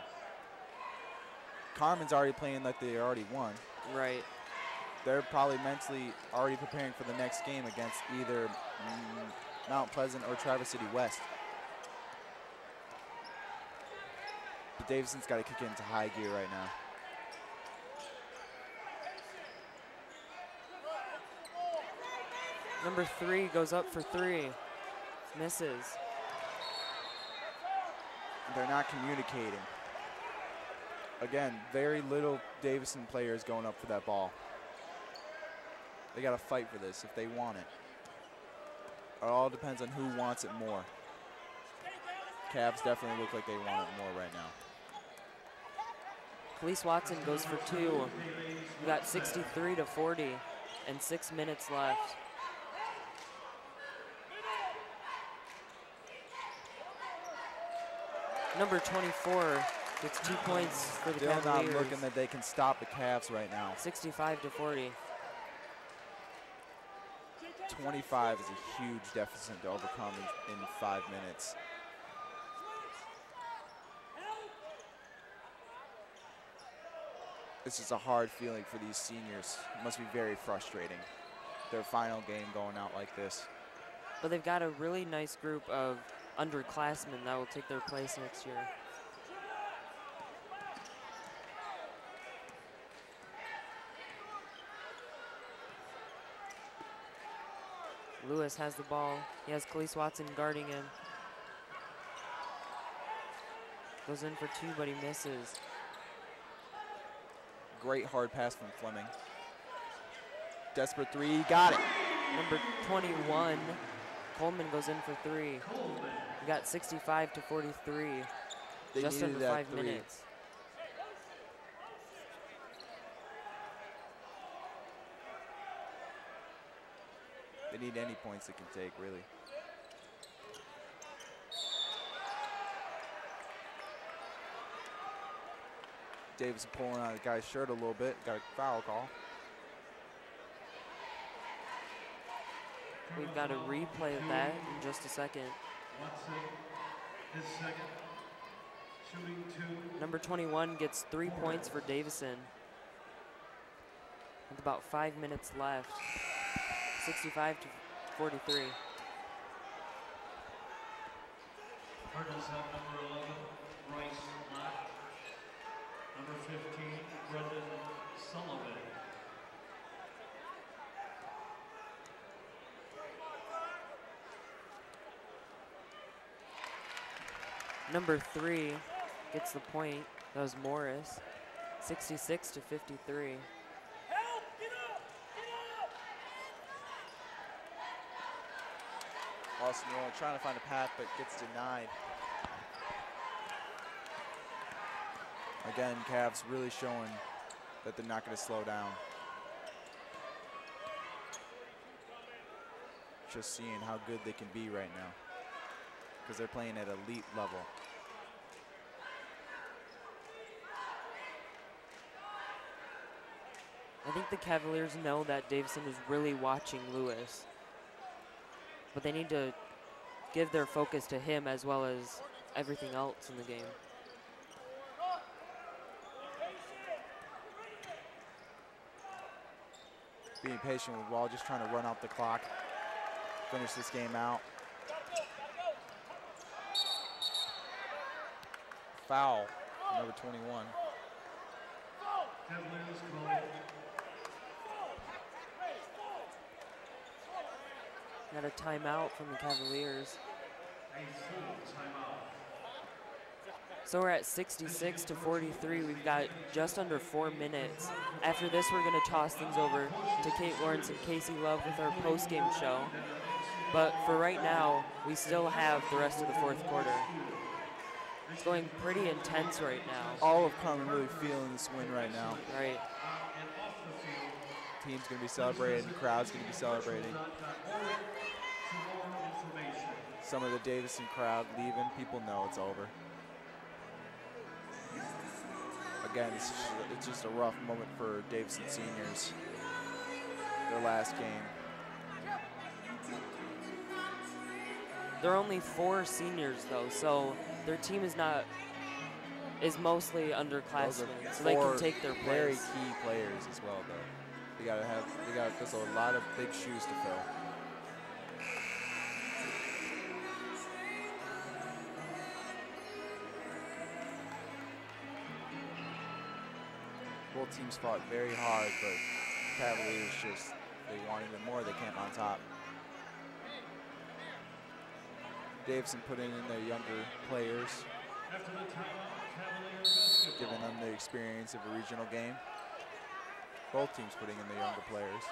Carman's already playing like they already won. Right. They're probably mentally already preparing for the next game against either Mount Pleasant or Traverse City West. But Davison's got to kick it into high gear right now. Number 3 goes up for 3. Misses. They're not communicating. Again, very little Davison players going up for that ball. They got to fight for this if they want it. It all depends on who wants it more. Cavs definitely look like they want it more right now. Khalees Watson goes for 2. We got 63-40 and 6 minutes left. Number 24 gets 2 points for the Still Cavaliers. not looking that they can stop the Cavs right now. 65-40. 25 is a huge deficit to overcome in 5 minutes. This is a hard feeling for these seniors. It must be very frustrating. Their final game going out like this. But they've got a really nice group of underclassmen that will take their place next year. Lewis has the ball. He has Khalees Watson guarding him. Goes in for 2, but he misses. Great hard pass from Fleming. Desperate 3, got it. Number 21, Coleman goes in for 3. We got 65-43. They Just needed under that 5 3. minutes. They need any points they can take, really. Davis pulling out the guy's shirt a little bit. Got a foul call. We've got a replay of that in just a second. Watson, his second. Shooting 2. Number 21 gets 3 points for Davison. With about 5 minutes left. 65-43. Cardinals have number 11, Bryce Black. Number 15, Brendan Sullivan. Number 3 gets the point. That was Morris. 66-53. Austin Rowan trying to find a path, but gets denied. Again, Cavs really showing that they're not going to slow down. Just seeing how good they can be right now, because they're playing at elite level. I think the Cavaliers know that Davison is really watching Lewis. But they need to give their focus to him as well as everything else in the game. Being patient with Wall, just trying to run out the clock, finish this game out. Foul, number 21. Cavaliers call Got a timeout from the Cavaliers. a full timeout. So we're at 66-43. We've got just under 4 minutes. After this, we're going to toss things over to Kate Lawrence and Casey Love with our post-game show. But for right now, we still have the rest of the 4th quarter. It's going pretty intense right now. All of Carman really feeling this win right now. Right. Team's going to be celebrating, the crowd's going to be celebrating. Some of the Davison crowd leaving, people know it's over. Again, it's just a rough moment for Davison seniors. Their last game. There are only 4 seniors, though, so their team is not is mostly Those underclassmen, are so they can 4 take their very place. key players as well, though. There's a lot of big shoes to fill. Both teams fought very hard, but Cavaliers they want even more. They came on top. Davison putting in their younger players, After the timeout, Cavalier basketball. giving them the experience of a regional game. Both teams putting in their younger players.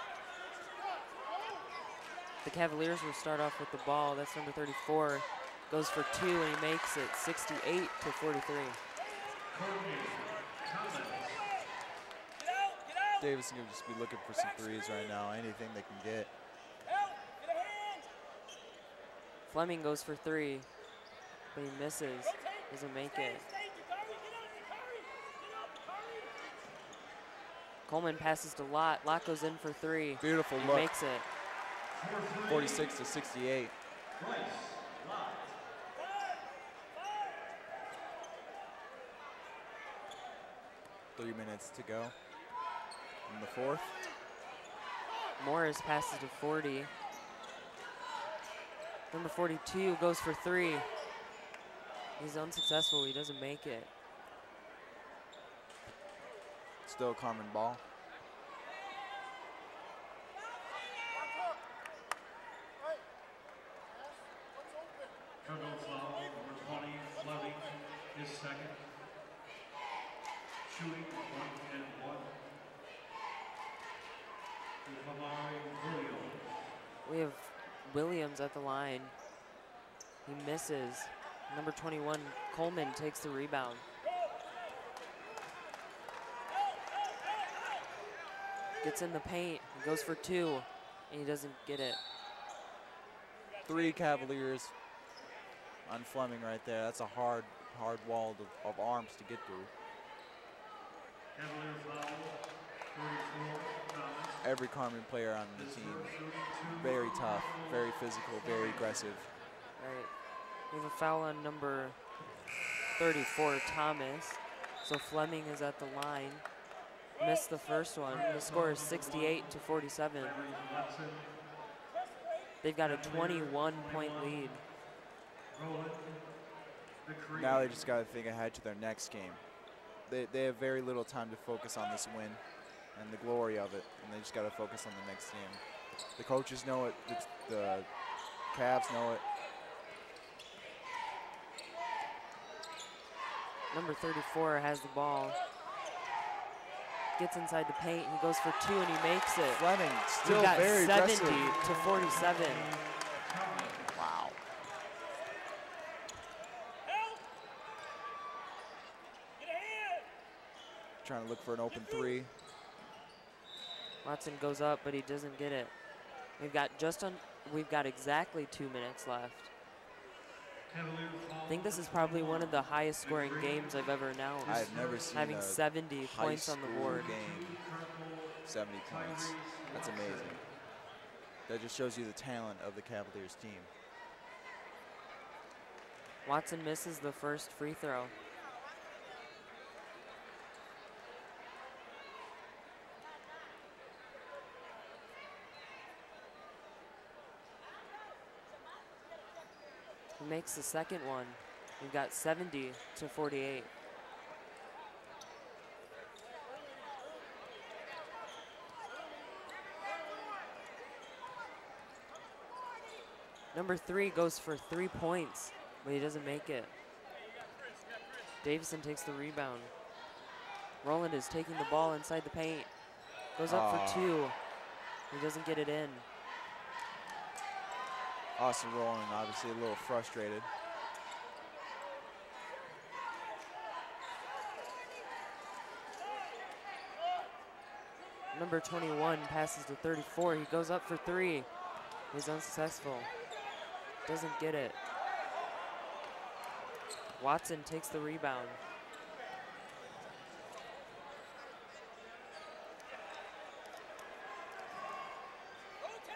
The Cavaliers will start off with the ball. That's number 34. Goes for 2, and he makes it 68-43. Davison will just be looking for some threes right now, anything they can get. Fleming goes for 3, but he misses. Doesn't make it. Coleman passes to Lott. Lott goes in for 3. Beautiful He look. makes it. 46-68. 3 minutes to go in the fourth. Morris passes to 40. Number 42 goes for 3. He's unsuccessful. He doesn't make it. Still Carman ball. Turbo foul, number 20, Fleming, his second. Shooting 1 and 1. Williams. We have Williams at the line. He misses. Number 21, Coleman takes the rebound. Gets in the paint, he goes for 2, and he doesn't get it. 3 Cavaliers on Fleming right there. That's a hard wall of arms to get through. Cavalier foul, 34, Thomas. Every Carman player on the team, very tough, very physical, very aggressive. Right. We have a foul on number 34, Thomas. So Fleming is at the line. Missed the first one. The score is 68-47. They've got a 21-point lead. Now they just got to think ahead to their next game. They have very little time to focus on this win and the glory of it, and they just got to focus on the next game. The coaches know it. The Cavs know it. Number 34 has the ball. Gets inside the paint. He goes for 2 and he makes it. Fleming still We've got very aggressive. 70-47. Wow. Trying to look for an open 3. Watson goes up, but he doesn't get it. We've got exactly 2 minutes left. I think this is probably one of the highest scoring games I've ever announced. I've never seen having a 70 points on the board. Game, 70 points. That's amazing. That just shows you the talent of the Cavaliers team. Watson misses the first free throw. He makes the second one. We've got 70-48. Number 3 goes for 3 points, but he doesn't make it. Davison takes the rebound. Roland is taking the ball inside the paint. Goes up for 2. He doesn't get it in. Austin Rowland obviously a little frustrated. Number 21 passes to 34. He goes up for 3. He's unsuccessful. Doesn't get it. Watson takes the rebound.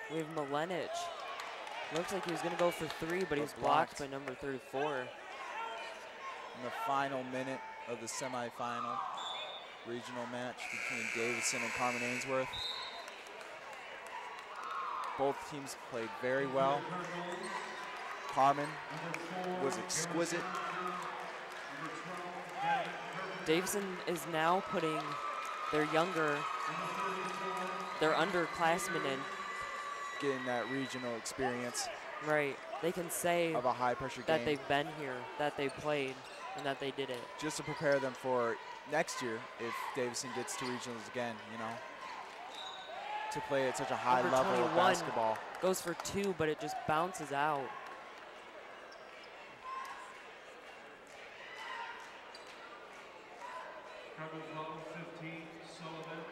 We have Milenich. Looks like he was going to go for 3, but he was blocked by number 34. In the final minute of the semifinal regional match between Davison and Carman Ainsworth. Both teams played very well. Carman was exquisite. Davison is now putting their underclassmen in. Getting that regional experience. Right. They can say of a high pressure game. That they've been here, that they played, and that they did it. Just to prepare them for next year if Davison gets to regionals again, you know. To play at such a high Number level of 21 basketball. goes for 2, but it just bounces out.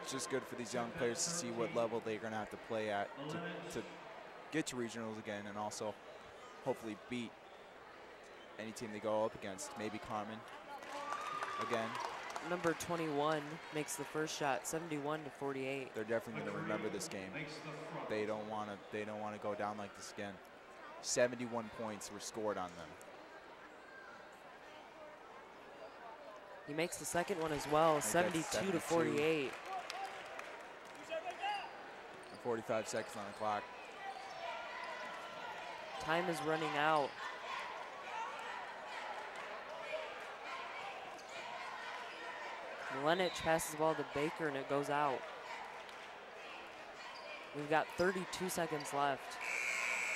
It's just good for these young players to see what level they're going to have to play at to get to regionals again, and also hopefully beat any team they go up against. Maybe Carman again. Number 21 makes the first shot, 71-48. They're definitely going to remember this game. They don't want to go down like this again. 71 points were scored on them. He makes the second one as well, 72-48. 45 seconds on the clock. Time is running out. Lenich passes the ball to Baker and it goes out. We've got 32 seconds left.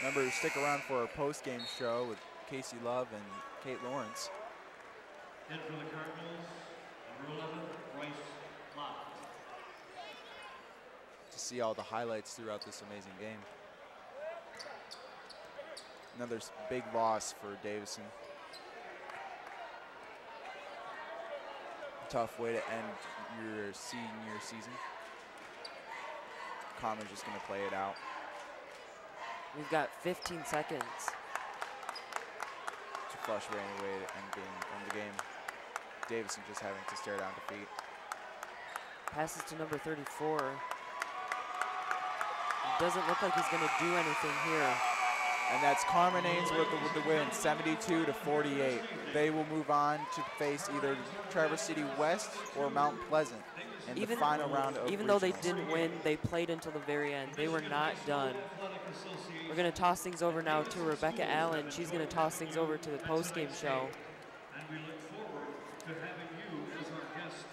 Remember, stick around for our post-game show with Casey Love and Kate Lawrence. And for the Cardinals, number 11, Bryce Lott. To see all the highlights throughout this amazing game. Another big loss for Davison. Tough way to end your senior season. Carman's just going to play it out. We've got 15 seconds. It's a frustrating way to end the game. Davison just having to stare down defeat. Passes to number 34. It doesn't look like he's going to do anything here. And that's Carman Ainsworth with the win, 72-48. They will move on to face either Traverse City West or Mount Pleasant in the final round of Even though they regionals. didn't win, they played until the very end. They were not done. We're going to toss things over now to Rebecca Allen. She's going to toss things over to the post-game show. And we look forward to having you as our guest.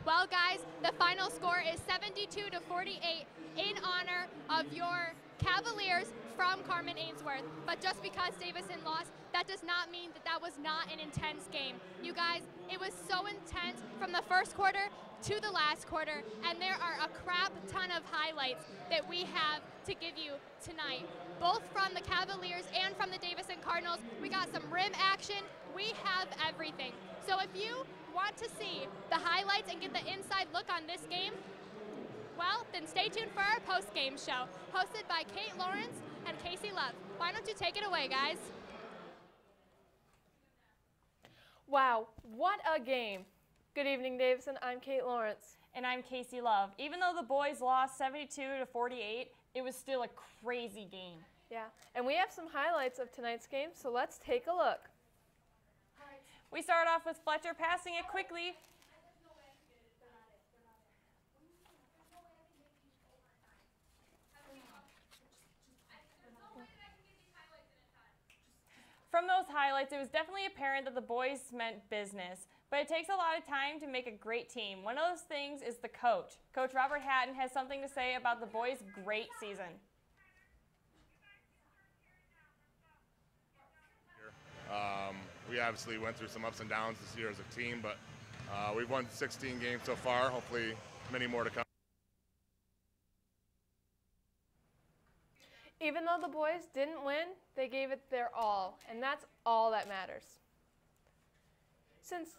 Well, guys, the final score is 72-48 in honor of your Cavaliers from Carman Ainsworth. But just because Davison lost, that does not mean that that was not an intense game. You guys, it was so intense from the first quarter to the last quarter, and there are a crap ton of highlights that we have to give you tonight, both from the Cavaliers and from the Davison Cardinals. We got some rim action. We have everything. So if you want to see the highlights and get the inside look on this game, well, then stay tuned for our post-game show, hosted by Kate Lawrence and Casey Love. Why don't you take it away, guys? Wow, what a game. Good evening, Davison. I'm Kate Lawrence. And I'm Casey Love. Even though the boys lost 72-48, it was still a crazy game. Yeah, and we have some highlights of tonight's game, so let's take a look. We start off with Fletcher passing it quickly. From those highlights, it was definitely apparent that the boys meant business, but it takes a lot of time to make a great team. One of those things is the coach. Coach Robert Hatton has something to say about the boys' great season. We obviously went through some ups and downs this year as a team, but we've won 16 games so far, hopefully many more to come. Even though the boys didn't win, they gave it their all, and that's all that matters. Since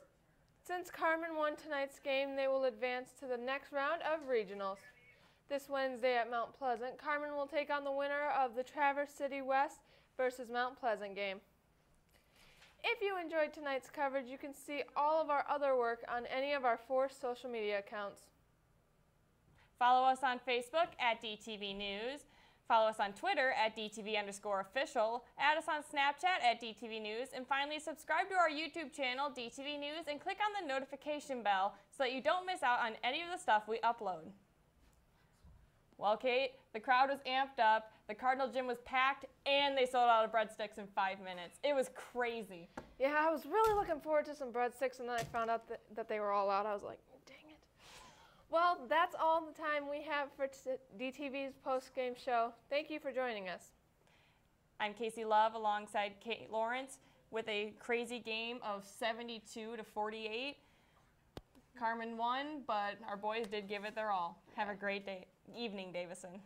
Carman won tonight's game, they will advance to the next round of regionals. This Wednesday at Mount Pleasant, Carman will take on the winner of the Traverse City West versus Mount Pleasant game. If you enjoyed tonight's coverage, you can see all of our other work on any of our 4 social media accounts. Follow us on Facebook at DTV News. Follow us on Twitter at DTV_official, add us on Snapchat at DTV News, and finally subscribe to our YouTube channel, DTV News, and click on the notification bell so that you don't miss out on any of the stuff we upload. Well, Kate, the crowd was amped up, the Cardinal gym was packed, and they sold out of breadsticks in 5 minutes. It was crazy. Yeah, I was really looking forward to some breadsticks, and then I found out that they were all out. I was like, dang it. Well, that's all the time we have for DTV's post-game show. Thank you for joining us. I'm Casey Love alongside Kate Lawrence with a crazy game of 72-48. Carman won, but our boys did give it their all. Have a great evening, Davison.